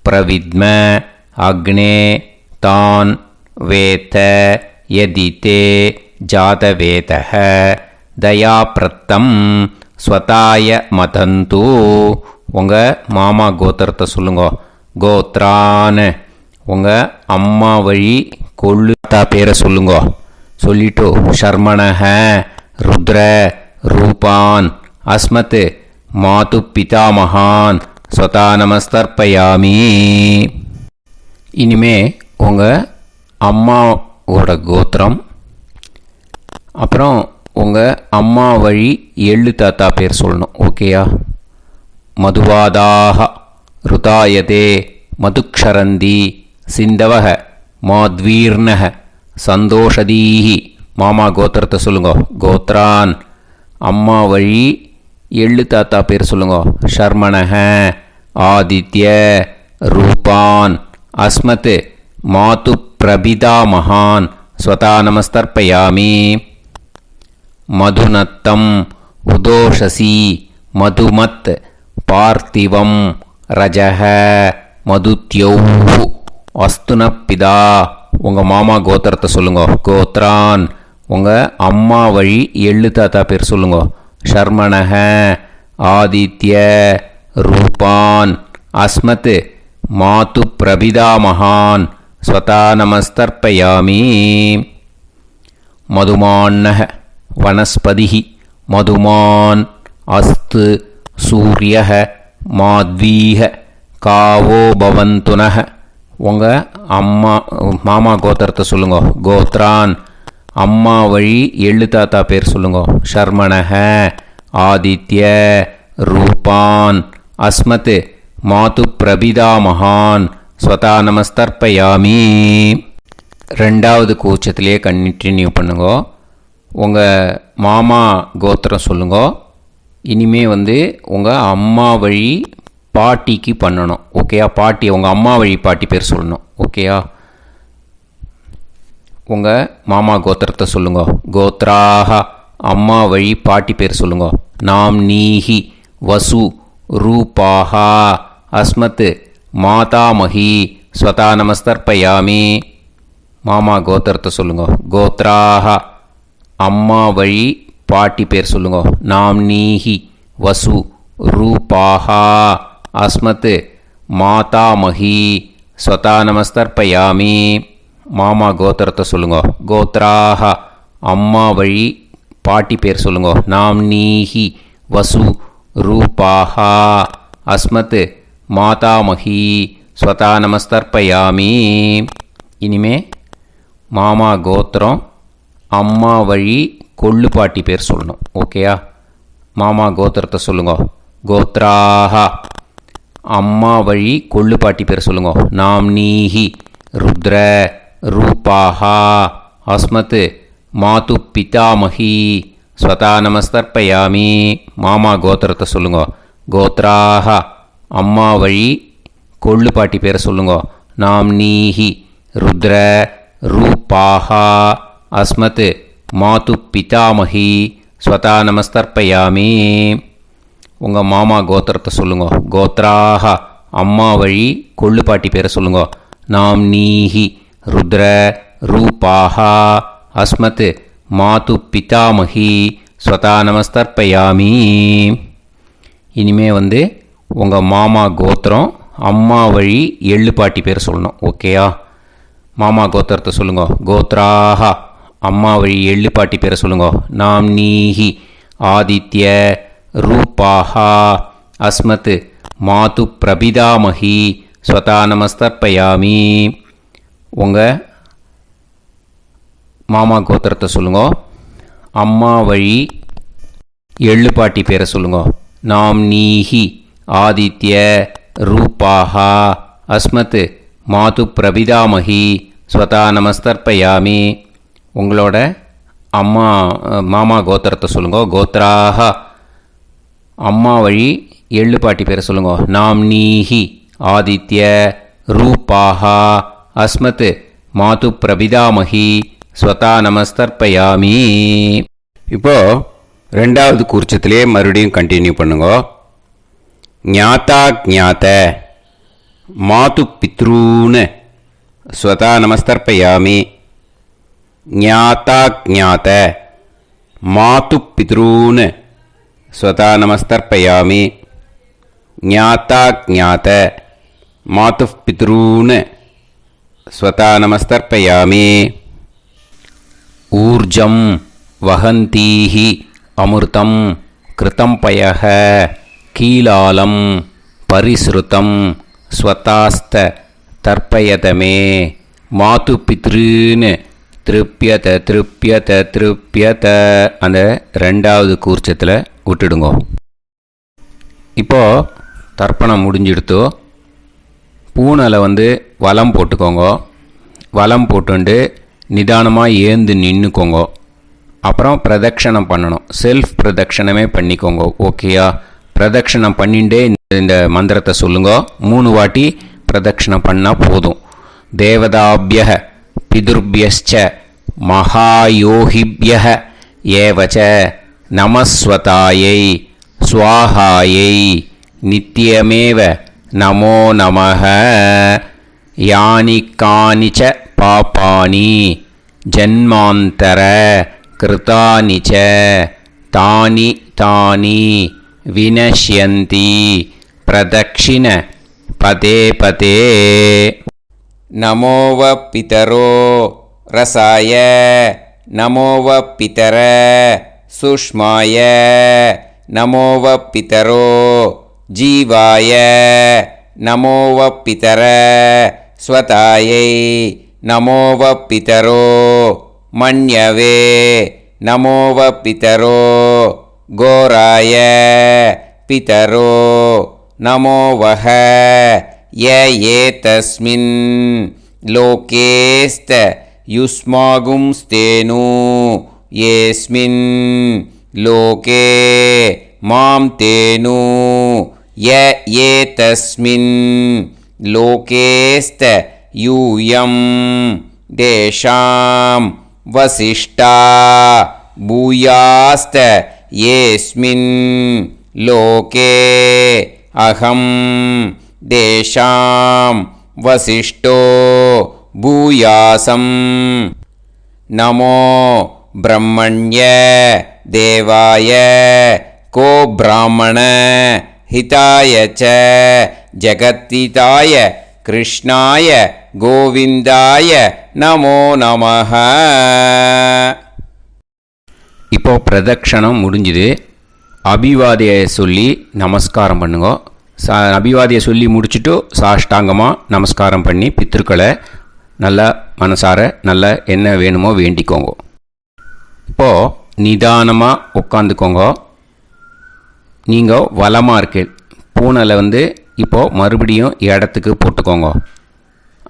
प्रविद्म अग्ने तान् वेत यदि ते जातवेतः दयाप्रत्तं स्वताय मदन्तु. உங்கள் மாமா கோத்திரத்தை சொல்லுங்க. கோத்ரான் உங்கள் அம்மா வழி கொள்ளு தாத்தா பேரை சொல்லுங்க. சொல்லிட்டு ஷர்மணக ருத்ர ரூபான் அஸ்மத் மாது பிதாமகான் ஸ்வதா நமஸ்தர்ப்பயாமி. இனிமே உங்கள் அம்மாவோட கோத்திரம் அப்புறம் உங்கள் அம்மா வழி எள்ளு தாத்தா பேர் சொல்லணும். ஓகேயா? மதுவாதாக ருதாயதே மதுக்ஷரந்தி சிந்தவக மாத்வீர்ணக சந்தோஷதீஹி. மாமா கோத்திரத்தை சொல்லுங்க. கோத்ரான் அம்மா வழி எள்ளு தாத்தா பேர் சொல்லுங்க. ஷர்மணஹ, ஆதித்ய, ரூபான், அஸ்மத், மாது பிரபிதா மகான், ஸ்வதா நமஸ்தர்ப்பயாமி. மதுநத்தம், உதோஷசி, மதுமத், பார்த்திவம், ரஜஹ, மதுத்யௌ, அஸ்துனப்பிதா. உங்கள் மாமா கோத்திரத்தை சொல்லுங்க. கோத்ரான், உங்கள் அம்மா வழி எள்ளு தாத்தா பேர் சொல்லுங்க. ஷர்மணஹ, ஆதித்ய, ரூபான், அஸ்மத், மாது பிரபிதா மகான், ஸ்வதா நமஸ்தர்ப்பயாமி. மதுமான்னஹ, வனஸ்பதிஹி, மதுமான், அஸ்து, சூரியஹ, மாத்வீஹ, காவோ பவந்துனஹ. உங்கள் மாமா கோத்திரத்தை சொல்லுங்க. கோத்ரான், அம்மா வழி எள்ளு தாத்தா பேர் சொல்லுங்க. ஷர்மணஹ, ஆதித்ய, ரூபான், அஸ்மத், மாது பிரபிதா மகான், ஸ்வதா நமஸ்தர்ப்பயாமி. ரெண்டாவது கூச்சத்திலே கண்டினியூ பண்ணுங்க. உங்கள் மாமா கோத்திரம் சொல்லுங்க. இனிமே உங்கள் அம்மா வழி பாட்டிக்கு பண்ணணும். ஓகேயா? பாட்டி, உங்கள் அம்மா வழி பாட்டி பேர் சொல்லணும். ஓகேயா? உங்கள் மாமா கோத்திரத்தை சொல்லுங்க. கோத்ராஹ, அம்மா வழி பாட்டி பேர் சொல்லுங்க. நாம் நீஹி, வசு, ரூபாஹா, அஸ்மத், மாதாமஹி, ஸ்வதா நமஸ்தர்ப்பயாமி. மாமா கோத்திரத்தை சொல்லுங்க. கோத்ராஹ, அம்மா வழி பாட்டி பேர் சொல்லுங்க. நாம் நீஹி, வசு, ரூபாஹா, அஸ்மத், மாதாமஹி, ஸ்வதா நமஸ்தர்ப்பயாமி. மாமா கோத்திரத்தை சொல்லுங்க. கோத்ராஹ, அம்மா வழி பாட்டி பேர் சொல்லுங்க. நாம் நீஹி, வசு, ரூபாஹா, அஸ்மத், மாதாமஹி, ஸ்வதா நமஸ்தர்ப்பயாமி. இனிமே மாமா கோத்திரம் அம்மா வழி கொள்ளு பாட்டி பேர் சொல்லணும். ஓகேயா? மாமா கோத்திரத்தை சொல்லுங்க. கோத்ராஹ, அம்மா வழி கொள்ளு பாட்டி பேர் சொல்லுங்க. நாம் நீஹி, ருத்ர, ரூபாஹா, அஸ்மத், மாது பிதாமஹி, ஸ்வதா நமஸ்தர்ப்பயாமி. மாமா கோத்திரத்தை சொல்லுங்க. கோத்ராஹ, அம்மா வழி கொள்ளு பாட்டி பேரை சொல்லுங்க. நாம் நீஹி, ருத்ர, ரூபாஹா, அஸ்மத், மாது பிதாமஹி, ஸ்வதா நமஸ்தர்ப்பயாமி. உங்கள் மாமா கோத்திரத்தை சொல்லுங்க. கோத்ராஹ, அம்மா வழி கொள்ளு பாட்டி பேரை சொல்லுங்க. நாம் நீஹி, ருத்ர, ரூபாஹா, அஸ்மத், மாது பிதாமஹி, ஸ்வதா நமஸ்தர்ப்பயாமி. இனிமே உங்கள் மாமா கோத்திரம் அம்மா வழி எள்ளு பாட்டி பேர் சொல்லணும். ஓகேயா? மாமா கோத்திரத்தை சொல்லுங்க. கோத்ராஹ, அம்மா வழி எள்ளு பாட்டி பேரை சொல்லுங்க. நாம் நீஹி, ஆதித்ய, ரூபாஹா, அஸ்மத், மாது பிரபிதாமஹி, ஸ்வதா நமஸ்தர்ப்பயாமி. உங்கள் மாமா கோத்திரத்தை சொல்லுங்க. அம்மா வழி எள்ளு பாட்டி பேரை சொல்லுங்க. நாம் நீஹி, ஆதித்ய, ரூபாஹா, அஸ்மத், மாது பிரபிதாமஹி, ஸ்வதா நமஸ்தர்ப்பயாமி. உங்களோட மாமா கோத்திரத்தை சொல்லுங்க. கோத்ராஹ, அம்மா வழி எள்ளு பாட்டி பேரை சொல்லுங்க. நாம் நீஹி, ஆதித்ய, ரூபாஹா, அஸ்மத், மாது பிரபிதாமஹி, ஸ்வதா நமஸ்தர்ப்பயாமி. இப்போது ரெண்டாவது கூர்ச்சத்திலே மறுபடியும் கண்டினியூ பண்ணுங்க. ஞாதா ஞாத, மாது பித்ரூன், ஸ்வதா நமஸ்தர்ப்பயாமி. ஞாதா ஞாத, மாது பித்ரூன், ஸ்வதா நமஸ்தர்ப்பயாமி. ஞாதா ஞாத, மாது பித்ரூன், ஸ்வதா நமஸ்தர்ப்பயாமி. ஊர்ஜம் வஹந்தீஹி அமிர்தம் கிருதம் பயஹ கீலாலம் பரிஸ்ருதம் ஸ்வதாஸ்த தர்ப்பயதமே. மாது பித்ருன்னு திருப்பியத திருப்பியத திருப்பியத அந்த ரெண்டாவது கூர்ச்சத்தில் விட்டுடுங்க. இப்போது தர்ப்பணம் முடிஞ்சிடுத்தோ பூனலை வலம் போட்டுக்கோங்க. வலம் போட்டுண்டு நிதானமாக ஏந்து நின்றுக்கோங்க. அப்புறம் பிரதட்சணம் பண்ணணும். செல்ஃப் பிரதட்சணமே பண்ணிக்கோங்க. ஓகேயா? பிரதட்சணம் பண்ணிண்டே இந்த மந்திரத்தை சொல்லுங்க. 3 வாட்டி பிரதட்சணம் பண்ணால் போதும். தேவதாபியः பிதுர்பியஸ்ச மகாயோகிபியः ஏவச நமஸ்வதாயை ஸ்வாஹாயை நித்யமேவ நமோ நமः. யானி கானிச்ச பாபானி ஜன்மாந்தர கிருதானி ச தானி தானி வினஷ்யந்தி பிரதக்ஷிண பதே பதே. நமோவ பிதரோ ரசாய நமோவ பிதர சுஷ்மாய நமோவ பிதரோ ஜீவாய நமோவ பிதர ஸ்வதாயை நமோவ பிதரோ மன்யவே நமோவ பிதரோ கோராய பிதரோ நமோவஹ. ய ஏதஸ்மின் லோகேஸ்த யுஸ்மாகும்ஸ்தேனு ஏஸ்மின் லோகே மாம் தேனு. ய ஏதஸ்மின் லோகேஸ்த யூயம் தேஷாம் வசிஷ்டா பூயாஸ்த ஏஸ்மின் லோகே அகம் தேஷாம் வசிஷ்டோ பூயாசம். நமோ பிரம்மண்ய தேவாய கோ பிராமண ஹிதாய ச ஜகத்திதாய கிருஷ்ணாய கோவிந்தாய நமோ நமஹ. இப்போ பிரதட்சணம் முடிஞ்சுது. அபிவாதியை சொல்லி நமஸ்காரம் பண்ணுங்க. அபிவாதியை சொல்லி முடிச்சுட்டு சாஷ்டாங்கமாக நமஸ்காரம் பண்ணி பித்திருக்களை நல்லா மனசார நல்லா என்ன வேணுமோ வேண்டிக்கோங்க. இப்போது நிதானமாக உட்காந்துக்கோங்க. நீங்கள் வலமாக இருக்கு பூனலை இப்போது மறுபடியும் இடத்துக்கு போட்டுக்கோங்க.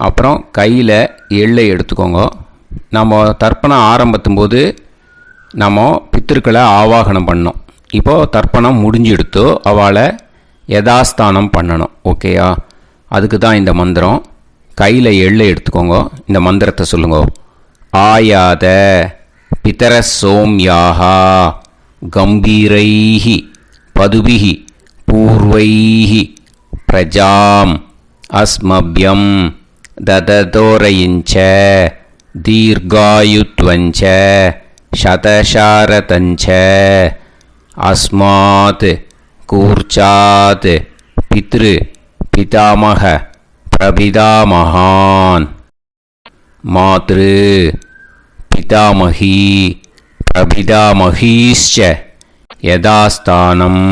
அப்புறம் கையில் எள்ளை எடுத்துக்கோங்க. நம்ம தர்ப்பணம் ஆரம்பித்தும் போது நம்ம பித்திருக்களை ஆவாகனம் பண்ணோம். இப்போது தர்ப்பணம் முடிஞ்செடுத்து அவளை யதாஸ்தானம் பண்ணணும். ஓகேயா? அதுக்கு தான் இந்த மந்திரம். கையில் எள்ளை எடுத்துக்கோங்க. இந்த மந்திரத்தை சொல்லுங்க. ஆயாத பிதர சோம்யாஹா கம்பீரைஹி பதுபிஹி பூர்வைஹி பிரஜாம் அஸ்மப்யம் தததோரயிஞ்ச தீர்காயுத்வஞ்ச சதசாரதஞ்ச அஸ்மாத் கூர்ச்சாத் பித்ரு பிதாமக பிரபிதாமகான் மாத்ரு பிதாமகி பிரபிதாமகீஸ்ச யதாஸ்தானம்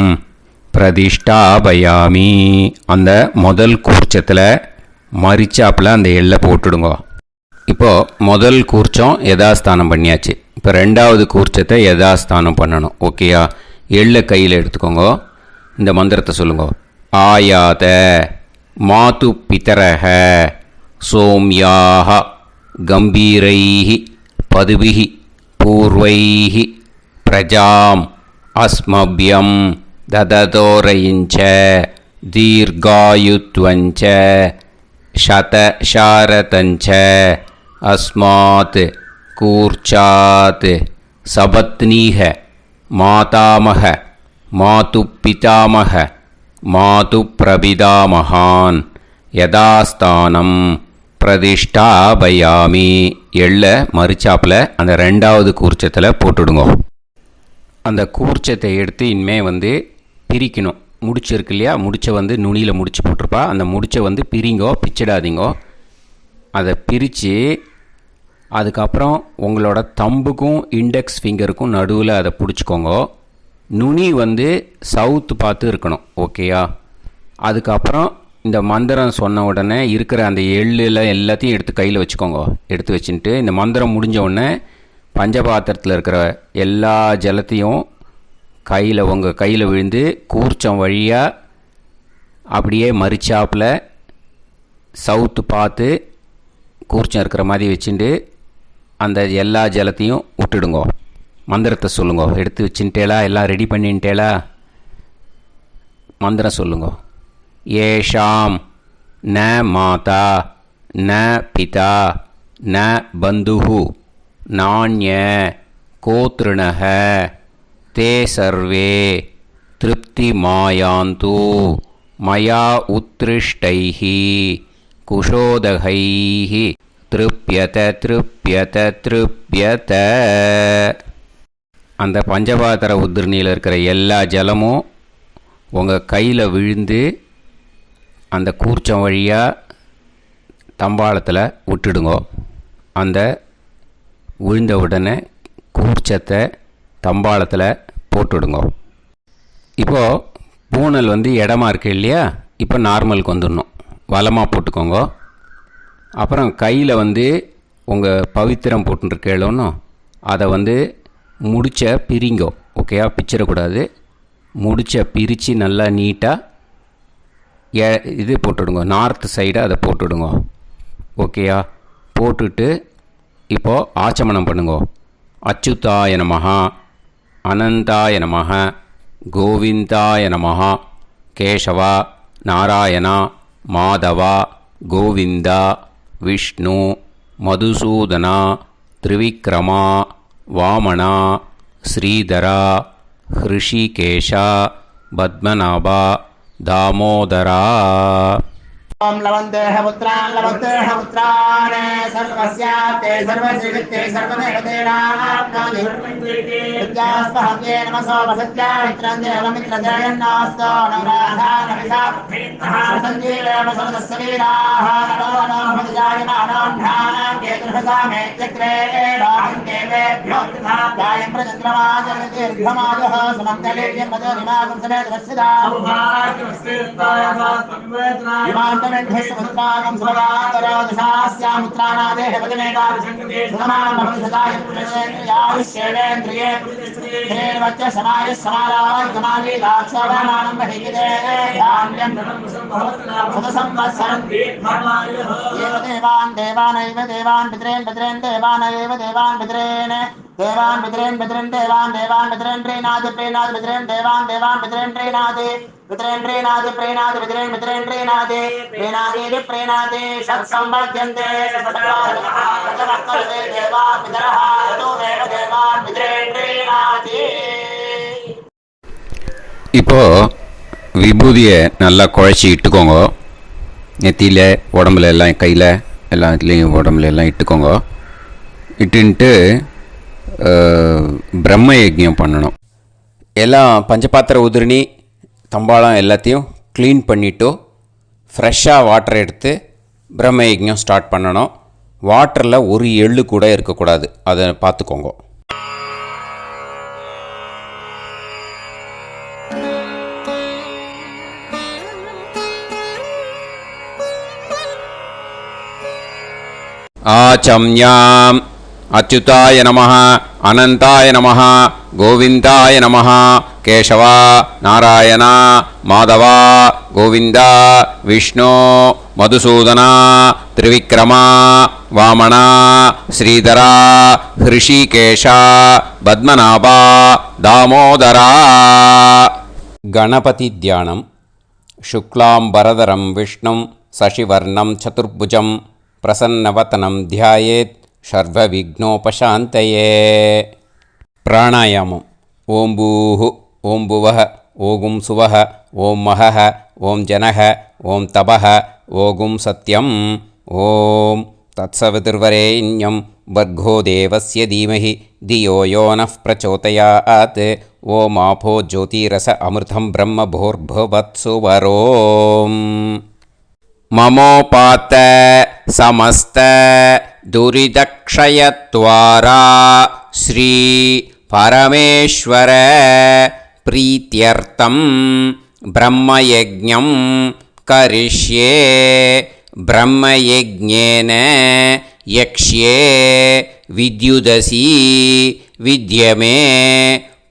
பிரதிஷ்டாபயாமி. அந்த முதல் கூர்ச்சத்தில் மரிச்சாப்பில் அந்த எள்ளை போட்டுடுங்க. இப்போது முதல் கூர்ச்சம் யதாஸ்தானம் பண்ணியாச்சு. இப்போ ரெண்டாவது கூர்ச்சத்தை யதாஸ்தானம் பண்ணணும். ஓகேயா? எள்ளை கையில் எடுத்துக்கோங்க. இந்த மந்திரத்தை சொல்லுங்க. ஆயாத மாது பிதரஹ சோம்யாக கம்பீரைஹி பதுபிஹி பூர்வைஹி பிரஜாம் அஸ்மப்யம் தததோரயிஞ்ச தீர்காயுத்வஞ்ச சதசாரதஞ்ச அஸ்மாத் கூர்ச்சாத் சபத்னீஹ மாதாமக மாது பிதாமக மாது பிரபிதாமகான் யதாஸ்தானம் பிரதிஷ்டாபயாமி. எள்ள மரிச்சாப்பில் அந்த ரெண்டாவது கூர்ச்சத்தில் போட்டுடுங்க. அந்த கூர்ச்சத்தை எடுத்து இனிமேல் பிரிக்கணும். முடிச்சிருக்கு இல்லையா? முடிச்சை நுனியில் முடிச்சு போட்டிருப்பா. அந்த முடிச்சை பிரிங்கோ, பிச்சிடாதீங்கோ. அதை பிரித்து அதுக்கப்புறம் உங்களோட தம்புக்கும் இண்டெக்ஸ் ஃபிங்கருக்கும் நடுவில் அதை பிடிச்சிக்கோங்க. நுனி சவுத்து பார்த்து இருக்கணும். ஓகேயா? அதுக்கப்புறம் இந்த மந்திரம் சொன்ன உடனே இருக்கிற அந்த எள்ளில் எல்லாத்தையும் எடுத்து கையில் வச்சுக்கோங்க. எடுத்து வச்சுட்டு இந்த மந்திரம் முடிஞ்ச உடனே பஞ்சபாத்திரத்தில் இருக்கிற எல்லா ஜலத்தையும் உங்கள் கையில் விழுந்து கூர்ச்சம் வழியாக அப்படியே மரிச்சாப்பில் சவுத்து பார்த்து கூர்ச்சம் இருக்கிற மாதிரி வச்சுட்டு அந்த எல்லா ஜலத்தையும் விட்டுடுங்க. மந்திரத்தை சொல்லுங்க. எடுத்து வச்சுட்டேளா? எல்லாம் ரெடி பண்ணிட்டேளா? மந்திரம் சொல்லுங்க. ஏஷாம் ந மாதா ந பிதா ந பந்துஹு நாண்ய கோத்ருணஹ தே சர்வே திருப்தி மாயாந்து மயா உத்ருஷ்டைஹி குஷோதகைஹி திருப்யத திருப்யத திருப்யத. அந்த பஞ்சபாத்திர உதிரணியில் இருக்கிற எல்லா ஜலமும் உங்கள் கையில் விழுந்து அந்த கூர்ச்சம் வழியாக தம்பாளத்தில் விட்டுடுங்க. அந்த விழுந்த உடனே கூர்ச்சத்தை தம்பாளத்தில் போட்டுவிடுங்க. இப்போது பூனல் இடமா இருக்கு இல்லையா? இப்போ நார்மலுக்கு வந்துடணும். வலமாக போட்டுக்கோங்க. அப்புறம் கையில் உங்கள் பவித்திரம் போட்டுருக்கேளோன்னு அதை முடிச்ச பிரிங்கோ. ஓகேயா? பிச்சிடக்கூடாது. முடிச்ச பிரித்து நல்லா நீட்டாக இது போட்டுடுங்க. நார்த் சைடு அதை போட்டுவிடுங்க. ஓகேயா? போட்டுட்டு இப்போது ஆச்சமனம் பண்ணுங்க. அச்சுதாய நமஹ, அனந்தாய நமஹ, கோவிந்தாய நமஹ, கேசவா, நாராயணா, மாதவா, கோவிந்தா, விஷ்ணு, மதுசூதனா, திரிவிக்ரமா, வாமனா, ஸ்ரீதரா, ஹிருஷிகேஷா, பத்மநாபா, தாமோதரா. ओम लवन्तेह पुत्रान् लवन्तेह पुत्रान् सर्वस्याते सर्वश्रीते सर्वदेवतेनाप्नोति विद्यास्पहव्ये नमसो वसत्या मित्रन्देवमित्रजयन्नास्तो नवराधानविषाभीतः सञ्जीवेम समदस्सवीराः नमो नमोऽजायमानोऽन्धानां केतुर्हसामे चक्रे देवेभ्यो जायं प्रचन्द्रमाजगदीर्घमाजः समन्तलीर्यं मदोनिमागं समेत वत्सदा इमान्तमेध्यस्वपुत्रागं सुभगान्तरादशास्यामुत्राणादेह वदनेताभिषङ्कृते सुधमानभविषदाय पुरुषेन्द्रियाविश्येवेन्द्रिये धेर्वच्च समायः समाराय कमाली दाक्षाभामानं महिगिदे धान्यं सुतसंवत्सरं एव देवान् देवानैव देवान् पितॄन् पितॄन् देवानैव देवान् पितॄन् देवान् पितॄन् पितॄन् देवान् देवान् पितॄन् प्रीणाति प्रीणाति पितॄन् देवान् देवान् पितॄन् प्रीणाति पितॄन् प्रीणाति प्रीणाति पितॄन् पितॄन् प्रीणाति प्रीणाति प्रीणाति षट्संवर्ध्यन्ते सततमस्तुते देवा पितरः ततोमेव देवान् पितॄन् प्रीणाति. இப்போ விபூதியை நல்லா குழச்சி இட்டுக்கோங்க. நெத்தியில், உடம்புல எல்லாம், கையில் எல்லாம் இதுலேயும் உடம்புல எல்லாம் இட்டுக்கோங்க. இட்டுன்ட்டு பிரம்ம யஜ்ஞம் பண்ணணும். எல்லாம் பஞ்சபாத்திர உதிரணி தம்பாளம் எல்லாத்தையும் க்ளீன் பண்ணிவிட்டு ஃப்ரெஷ்ஷாக வாட்டர் எடுத்து பிரம்ம யஜ்ஞம் ஸ்டார்ட் பண்ணணும். வாட்டரில் ஒரு எள்ளு கூட இருக்கக்கூடாது. அதை பார்த்துக்கோங்க. ஆச்சம்யாம் அச்சுதாய நமஹ, அனந்தாய நமஹ, கோவிந்தாய நமஹ, கேசவா, நாராயணா, மாதவா, கோவிந்தா, விஷ்ணு, மதுசூதனா, திரிவிக்ரமா, வாமனா, ஸ்ரீதரா, ஹிருஷிகேஷா, பத்மநாபா, தாமோதரா. கணபதி தியானம். சுக்லாம்பரதரம் விஷ்ணும் சசிவர்ணம் சதுர்புஜம் பிரசன்னவதனம் தியாயேத் சர்வவிக்னோபசாந்தயே. பிராணாயாமம். ஓம் பூஹு, ஓம் புவஹ, ஓகும் சுவஹ, ஓம் மஹஹ, ஓம் ஜனஹ, ஓம் தபஹ, ஓகும் சத்யம். ஓம் தத்சவிதுர்வரேண்யம் வர்கோ தேவஸ்ய தீமஹி தியோ யோ நः பிரச்சோதயாத். ஓம் ஆபோ ஜோதிரஸ அமிர்தம் பிரம்ம பூர்புவத்சு வரோம். மமோபாத்த சமஸ்த துரிதக்ஷயத்வாரா ஸ்ரீ பரமேஸ்வர பிரீத்யர்த்தம் பிரம்மயஜ்ஞம் கரிஷ்யே. பிரம்மயஜ்ஞேன யக்ஷ்யே வித்யுதசி வித்யமே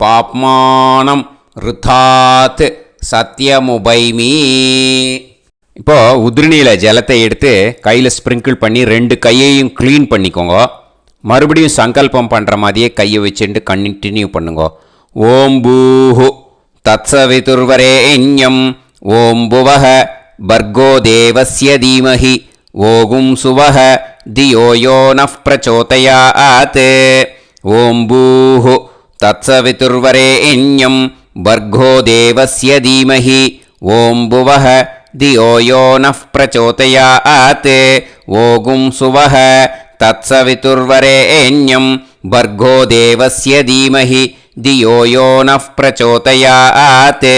பாப்மானம் ருதாத் சத்யமுபைமி. இப்போது உதிரணியில் ஜலத்தை எடுத்து கையில் ஸ்ப்ரிங்கிள் பண்ணி 2 கையையும் க்ளீன் பண்ணிக்கோங்க. மறுபடியும் சங்கல்பம் பண்ணுற மாதிரியே கையை வச்சுட்டு கண்டினியூ பண்ணுங்க. ஓம் பூஹு தத்சவிதுர்வரேண்யம் ஓம் புவஹ பர்கோ தேவஸ்ய தீமஹி ஓகும் சுவஹ தியோ யோ நஃப் பிரச்சோதயாத். ஓம் பூஹு தத்சவிதுர்வரேண்யம் பர்கோ தேவஸ்ய தீமஹி ஓம் புவஹ தியோ யோ நஃப் பிரச்சோதயாத். ஓகும் சுவஹ தத்சவிதுர்வரேண்யம் பர்கோ தேவஸ்ய தீமஹி தியோ யோ நஃப் பிரச்சோதயாத்.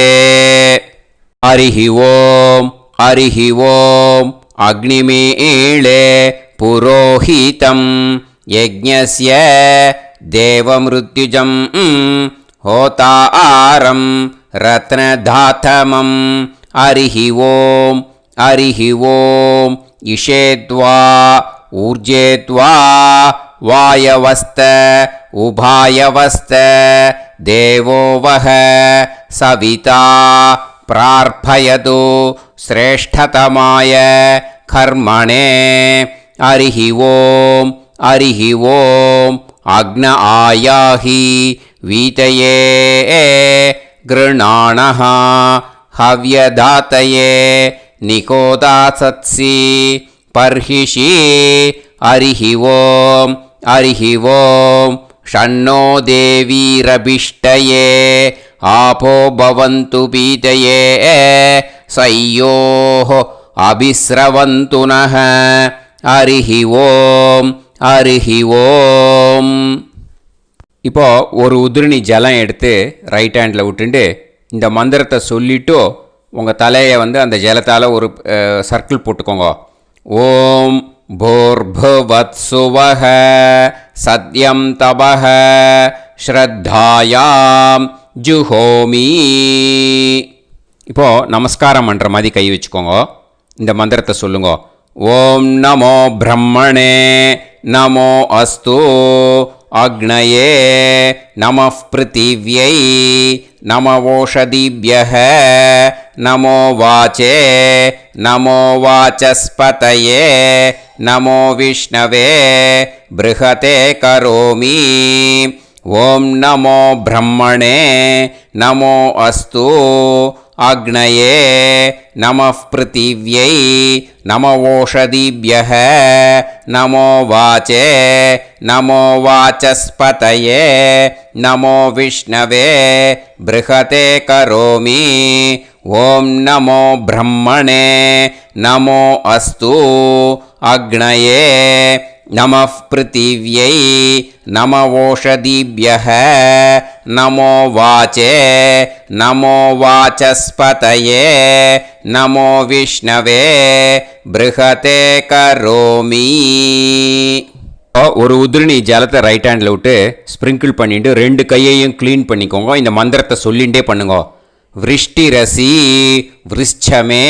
ஹரிஹி ஓம் ஹரிஹி ஓம் அக்னிமீளே புரோஹிதம் யஜ்ஞஸ்ய தேவமிருத்யுஜம் ஹோதாரம் ரத்னதாதமம். ஹரிஹி ஓம் ஹரிஹி ஓம் இஷேத்வா ஊர்ஜேத்வா வாயவஸ்த உபாயவஸ்த தேவோ வஹ சவிதா பிரார்ப்பயது ஸ்ரேஷ்டதமாய கர்மணே. ஹரிஹி ஓம் ஹரிஹி ஓம் அக்ன ஆயாஹி வீதயே கிருணாணஹ ஹவ்யதாத்தயே நிகோதாசத்சி பர்ஹிஷி. ஹரிஹி ஓம் ஹரிஹி ஓம் ஷண்ணோ தேவீரபிஷ்டயே ஆபோ பவந்து பீதயே சய்யோஹ அபிஸ்ரவந்து நஹ. ஹரிஹி ஓம் ஹரிஹி ஓம். இப்போ ஒரு உதிரணி ஜலம் எடுத்து ரைட் ஹேண்டில் விட்டுண்டு இந்த மந்திரத்தை சொல்லிவிட்டு உங்கள் தலையை அந்த ஜலத்தால் ஒரு சர்க்கிள் போட்டுக்கோங்க. ஓம் பூர்புவத்சுவஹ சத்யம் தபஹ ஸ்ரத்தாயாம் ஜுஹோமி. இப்போது நமஸ்காரம் பண்ணுற மாதிரி கை வச்சுக்கோங்க. இந்த மந்திரத்தை சொல்லுங்க. ஓம் நமோ பிரம்மணே நமோ அஸ்து அக்னயே நமः பிருத்திவ்யை நமவோஷதிப்யஹ நமோ வாச்சே நமோ வாசஸ்பதயே நமோ விஷ்ணவே ப்ருஹதே கரோமி. ஓம் நமோ பிரம்மணே நமோ அஸ்து அக்னயே நமः பிருத்திவ்யை நமவோஷதிப்யஹ நமோ வாச்சே நமோ வாசஸ்பதயே நமோ விஷ்ணவே ப்ருஹதே கரோமி. ஓம் நமோ பிரம்மணே நமோ அஸ்து அக்னயே நமः பிருத்திவ்யை நமவோஷதிப்யஹ நமோ வாச்சே நமோ வாசஸ்பதயே நமோ விஷ்ணவே ப்ருஹதே கரோமி. ஒரு உதிரணி ஜலத்தை ரைட் ஹேண்டில் விட்டு ஸ்ப்ரிங்கிள் பண்ணிட்டு ரெண்டு கையையும் க்ளீன் பண்ணிக்கோங்க. இந்த மந்திரத்தை சொல்லிகிட்டே பண்ணுங்க. விருஷ்டிரசி விருஷ்சமே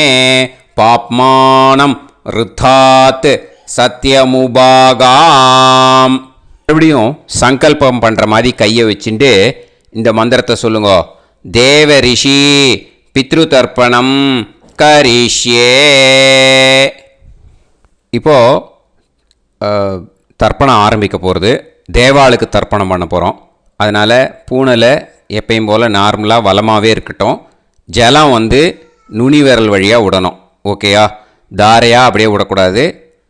பாப்மானம் ருத்தாத் சத்யமுபாகாம். மறுபடியும் சங்கல்பம் பண்ணுற மாதிரி கையை வச்சுட்டு இந்த மந்திரத்தை சொல்லுங்க. தேவ ரிஷி பித்ரு தர்ப்பணம் கரிஷ்யே. இப்போது தர்ப்பணம் ஆரம்பிக்க போகிறது. தேவாளுக்கு தர்ப்பணம் பண்ண போகிறோம். அதனால் பூனலை எப்பயும் போல் நார்மலாக வளமாகவே இருக்கட்டும். ஜலம் நுனி விரல் வழியாக விடணும். ஓகேயா? தாரையாக அப்படியே விடக்கூடாது.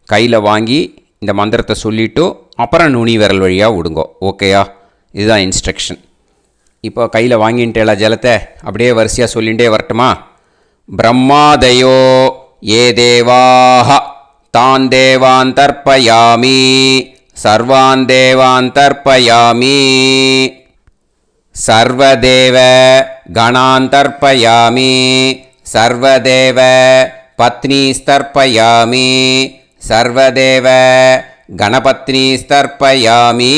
கையில் வாங்கி இந்த மந்திரத்தை சொல்லிவிட்டு அப்புறம் நுனி விரல் வழியாக விடுங்கோ. ஓகேயா? இதுதான் இன்ஸ்ட்ரக்ஷன். இப்போ கையில் வாங்கிட்டேல ஜலத்தை அப்படியே வரிசையாக சொல்லிகிட்டே வரட்டுமா? பிரம்மாதயோ ஏ தேவாஹ தான் தேவான் தர்ப்பயாமி சர்வான் தேவான் தர்ப்பயாமி சர்வதேவ கணான் தர்ப்பயாமி சர்வதேவ பத்னீஸ்தர்ப்பயாமி சர்வதேவ கணபத்னீஸ்தர்ப்பயாமி.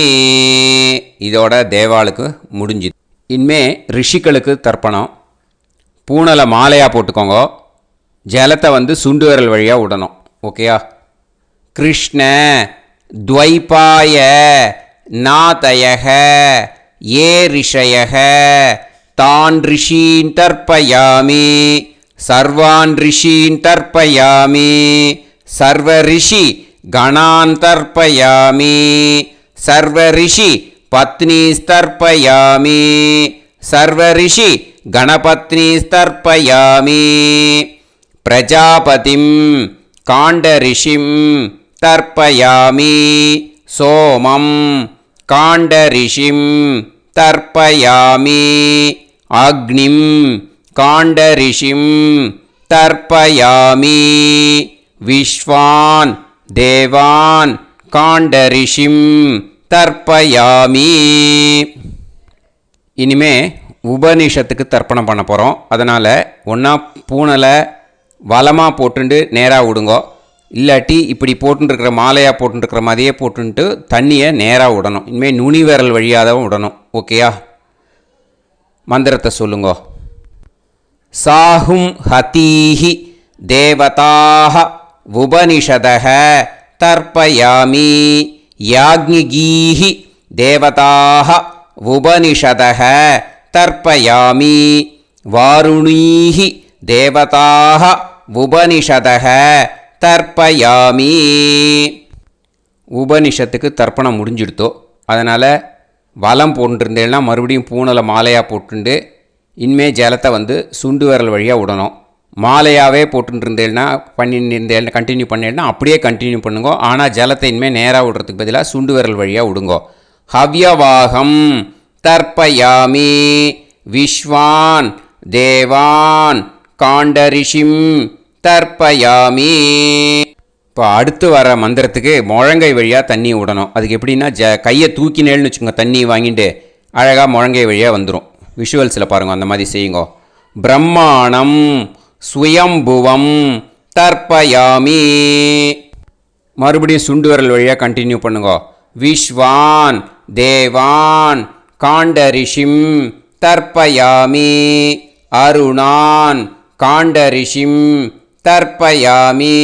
இதோட தேவாளுக்கு முடிஞ்சுது. இனிமே ரிஷிகளுக்கு தர்ப்பணம். பூனலை மாலையாக போட்டுக்கோங்க. ஜலத்தை சுண்டு விரல் வழியாக விடணும். ஓகேயா? கிருஷ்ண துவைபாய நாதயக ஏ ரிஷயக தான் ரிஷீன் தர்ப்பயாமி சர்வான் ரிஷீன் தர்ப்பயாமி சர்வ ரிஷி கணான் தர்ப்பயாமி सर्वऋषि पत्नीस्तर्पयामि सर्वऋषि गणपत्नीस्तर्पयामि प्रजापतिं काण्डऋषिं तर्पयामि सोमं काण्डऋषिं तर्पयामि अग्निं काण्डऋषिं तर्पयामि विश्वान् देवान् काण्डऋषिं तर्पयामि இனிமே உபனிஷத்துக்கு தர்ப்பணம் பண்ண போகிறோம். அதனால் ஒன்றா பூனலை வலமாக போட்டுண்டு நேராக விடுங்கோ, இல்லாட்டி இப்படி போட்டுருக்கிற மாலையாக போட்டுருக்கிற மாதிரியே போட்டுன்ட்டு தண்ணியை நேராக விடணும். இனிமேல் நுனி விரல் வழியாக தான் விடணும். ஓகேயா? மந்திரத்தை சொல்லுங்கோ. சாஹும் ஹதீஹி தேவதாக உபனிஷதக தர்ப்பயாமி யாக்ஞிகீஹி தேவதாக உபனிஷதக தர்ப்பயாமி வாருணீஹி தேவதாக உபனிஷதக தர்ப்பயாமி. உபனிஷத்துக்கு தர்ப்பணம் முடிஞ்சிடுத்தோ, அதனால் வலம் போட்டுருந்தேன்னா மறுபடியும் பூனலை மாலையாக போட்டுண்டு இனிமே ஜலத்தை சுண்டு விரல் வழியாக விடணும். மாலையாகவே போட்டுருந்தேன்னா பண்ணியிருந்தேன் கண்டினியூ பண்ணேன்னா அப்படியே கண்டினியூ பண்ணுங்கோ. ஆனால் ஜலத்தை இனிமேல் நேராக விடுறதுக்கு பதிலாக சுண்டு விரல் வழியாக விடுங்கோ. ஹவ்யவாகம் தர்ப்பயாமி விஸ்வான் தேவான் காண்டரிஷிம் தர்ப்பயாமி. இப்போ அடுத்து வர மந்திரத்துக்கு முழங்கை வழியாக தண்ணி விடணும். அதுக்கு எப்படின்னா கையை தூக்கினேன்னு வச்சுக்கோங்க, தண்ணி வாங்கிட்டு அழகாக முழங்கை வழியாக வந்துடும். விஷுவல்ஸில் பாருங்க, அந்த மாதிரி செய்யுங்கோ. பிரம்மாணம் சுயம்புவம் தர்ப்பயாமி. மறுபடியும் சுண்டு விரல் வழியாக கண்டினியூ பண்ணுங்கோ. விஸ்வான் தேவான் காண்டரிஷிம் தர்ப்பயாமி அருணான் காண்டரிஷிம் தர்ப்பயாமி.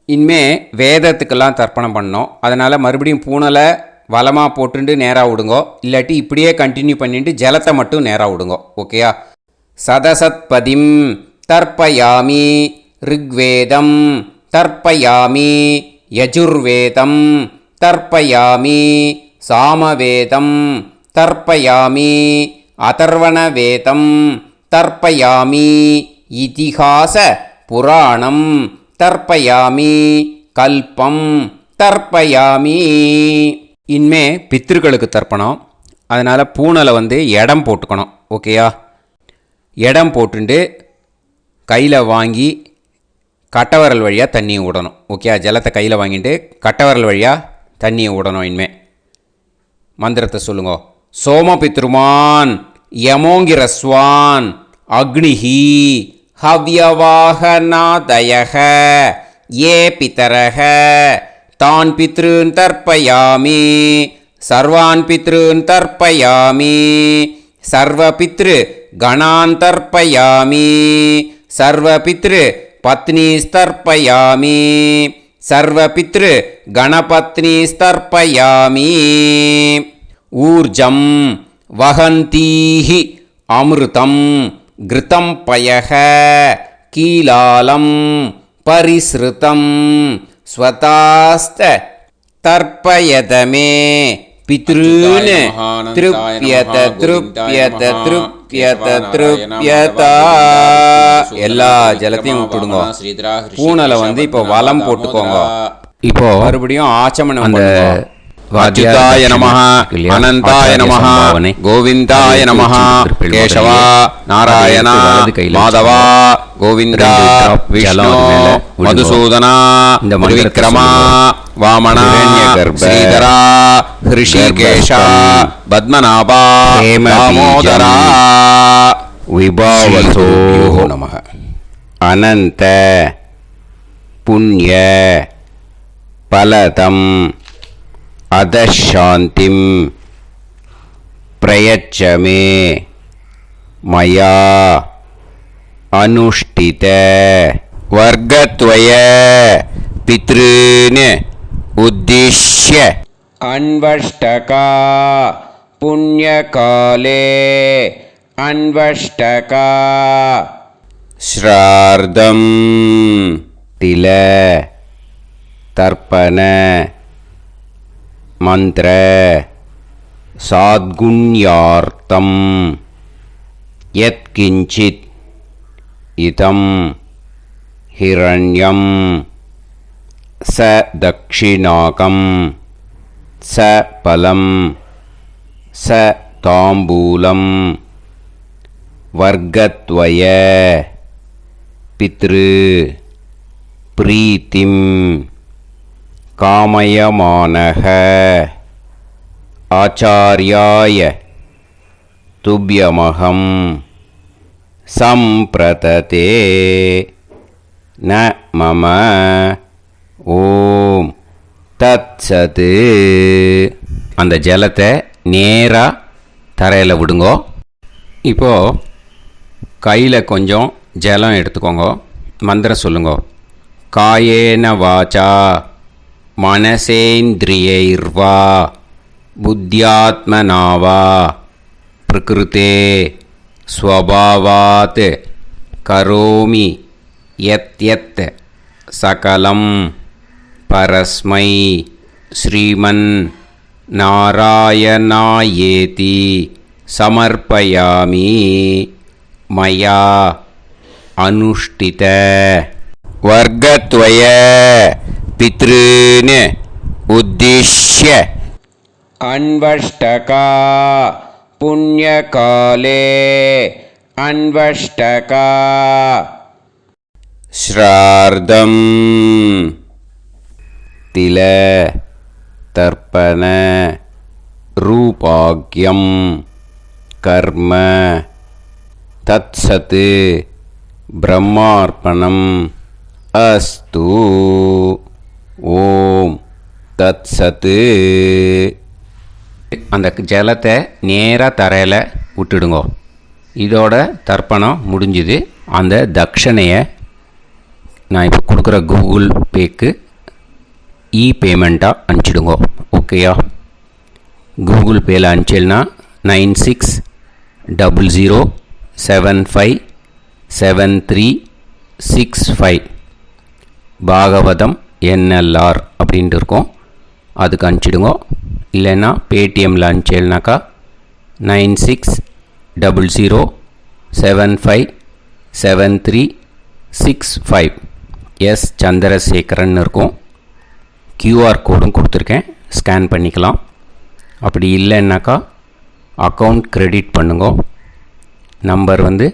இனிமே வேதத்துக்கெல்லாம் தர்ப்பணம் பண்ணோம். அதனால் மறுபடியும் பூனலை வலமாக போட்டுண்டு நேராக விடுங்கோ, இல்லாட்டி இப்படியே கண்டினியூ பண்ணிட்டு ஜலத்தை மட்டும் நேராக விடுங்கோ. ஓகேயா? சதசத்பதிம் தர்ப்பயாமி ரிக்வேதம் தர்ப்பயாமி யஜுர்வேதம் தர்ப்பயாமி சாமவேதம் தர்ப்பயாமி அதர்வணவேதம் தர்ப்பயாமி இதிஹாச புராணம் தர்ப்பயாமி கல்பம் தர்ப்பயாமி. இனிமே பித்ருக்களுக்கு தர்ப்பணம். அதனால் பூனலை இடம் போட்டுக்கணும். ஓகேயா? இடம் போட்டுண்டு கையில் வாங்கி கட்டவரல் வழியாக தண்ணியை விடணும். ஓகேயா? ஜலத்தை கையில் வாங்கிட்டு கட்டவரல் வழியாக தண்ணியை விடணும். இனிமே மந்திரத்தை சொல்லுங்க. சோமபித்ருமான் யமோங்கிரஸ்வான் அக்னிஹி ஹவ்யவாகநாதயக ஏ பிதரக தான் பித்ருன் தர்ப்பயாமி சர்வான் பித்ருன் தர்ப்பயாமி சர்வபித்ரு கணான் தர்ப்பயாமி சர்வபித்ரு பத்னிஸ்தர்ப்பயாமி சர்வபித்ரு கணபத்னிஸ்தர்ப்பயாமி. ஊர்ஜம் வஹந்தீஹி அமிர்தம் கிருதம் பயக கீலாலம் பரிஸ்ருதம் ஸ்வதாஸ்த தர்ப்பயதமே பித்ருன் திருப்யத திருப்யத திருப்யத திருப்யதா. எல்லா ஜலத்தையும் விட்டுடுங்க. பூனலை இப்போ வலம் போட்டுக்கோங்க. இப்போ மறுபடியும் ஆச்சமனம் அச்சுதாய நமஹ அனந்தாய நமஹ கோவிந்தாய நமஹ கேசவா நாராயணா மாதவா கோவிந்தா விஷ்ணு மதுசூதனா விக்ரமா வாமனா ஸ்ரீதரா ஹிருஷிகேஷா பத்மநாபா தாமோதரா விபாவசோ நமஹ. அனந்த புண்ணிய பலதம் அதசாந்திம் பிரயச்சமே மயா அனுஷ்டித வர்க்கத்வய பித்ருன் உத்திஷ்ய அன்வஷ்டகா புண்ணியகாலே அன்வஷ்டகா ஸ்ரார்தம் தில தர்ப்பண மந்திர சாத்குண்யார்த்தம் யத்கிஞ்சித் இதம் ஹிரண்யம் ச தக்ஷிணாகம் ச பலம் ச தாம்பூலம் வர்க்கத்வய பித்ரு பிரீத்திம் காமயமானஹ ஆச்சார்யாய துப்யமகம் சம்பிரததே ந மம ஓம் தத்சது. அந்த ஜலத்தை நேராக தரையில் விடுங்கோ. இப்போது கையில் கொஞ்சம் ஜலம் எடுத்துக்கோங்க. மந்திரம் சொல்லுங்க. காயேன வாச்சா மனசேந்திரியைர்வா புத்தியாத்மனாவா பிரகிருதே ஸ்வபாவாத் கரோமி யத் யத் சகலம் பரஸ்மை ஸ்ரீமன் நாராயணாயேதி சமர்ப்பயாமி மயா அனுஷ்டித வர்க்கத்வய பித்ருன் உத்திஷ்ய அன்வஷ்டகா புண்ணியகாலே அன்வஷ்டகா ஸ்ரார்தம் தில தர்ப்பண ரூபாக்யம் கர்ம தத்சத் பிரம்மார்ப்பணம் அஸ்து. ஓம் தத்சத். அந்த ஜலத்தை நேராக தரையில் விட்டுடுங்கோ. இதோட தர்ப்பணம் முடிஞ்சுது. அந்த தட்சணையை நான் இப்போ கொடுக்குற கூகுள் பேக்கு பேமெண்ட்டாக அனுப்பிச்சிடுங்கோ. ஓகேயா? கூகுள் பேயில் அனுப்பிச்சில்னா 9600757365 பாகவதம் NLR அப்படின்ட்டு இருக்கோம். அதுக்கு அனுப்பிச்சிடுங்கோ. இல்லைன்னா பேடிஎம்மில் அனுப்பிச்சில்னாக்கா 9600757365 எஸ் சந்திரசேகரன் இருக்கும். QR கோடும் கொடுத்துருக்கேன், ஸ்கேன் பண்ணிக்கலாம். அப்படி இல்லைன்னாக்கா அக்கௌண்ட் கிரெடிட் பண்ணுங்க. நம்பர் வந்து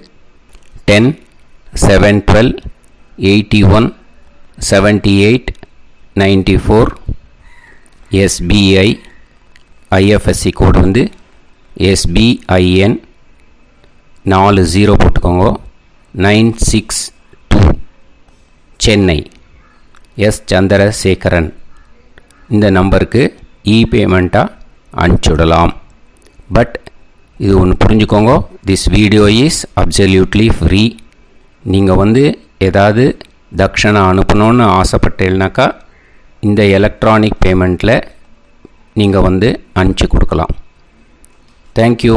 10-712-81-78-94. SBI IFSC கோடு வந்து SBIN 40 போட்டுக்கோங்க. 962 சென்னை. எஸ் சந்திரசேகரன். இந்த நம்பருக்கு பேமெண்ட்டாக அனுப்பிச்சுடலாம். பட் இது ஒன்று புரிஞ்சுக்கோங்க, this video is absolutely free. நீங்கள் வந்து ஏதாவது தட்சணை அனுப்பணுன்னு ஆசைப்பட்டேன்னாக்கா இந்த எலக்ட்ரானிக் பேமெண்ட்டில் நீங்கள் வந்து அனுப்பிச்சி கொடுக்கலாம். தேங்க்யூ.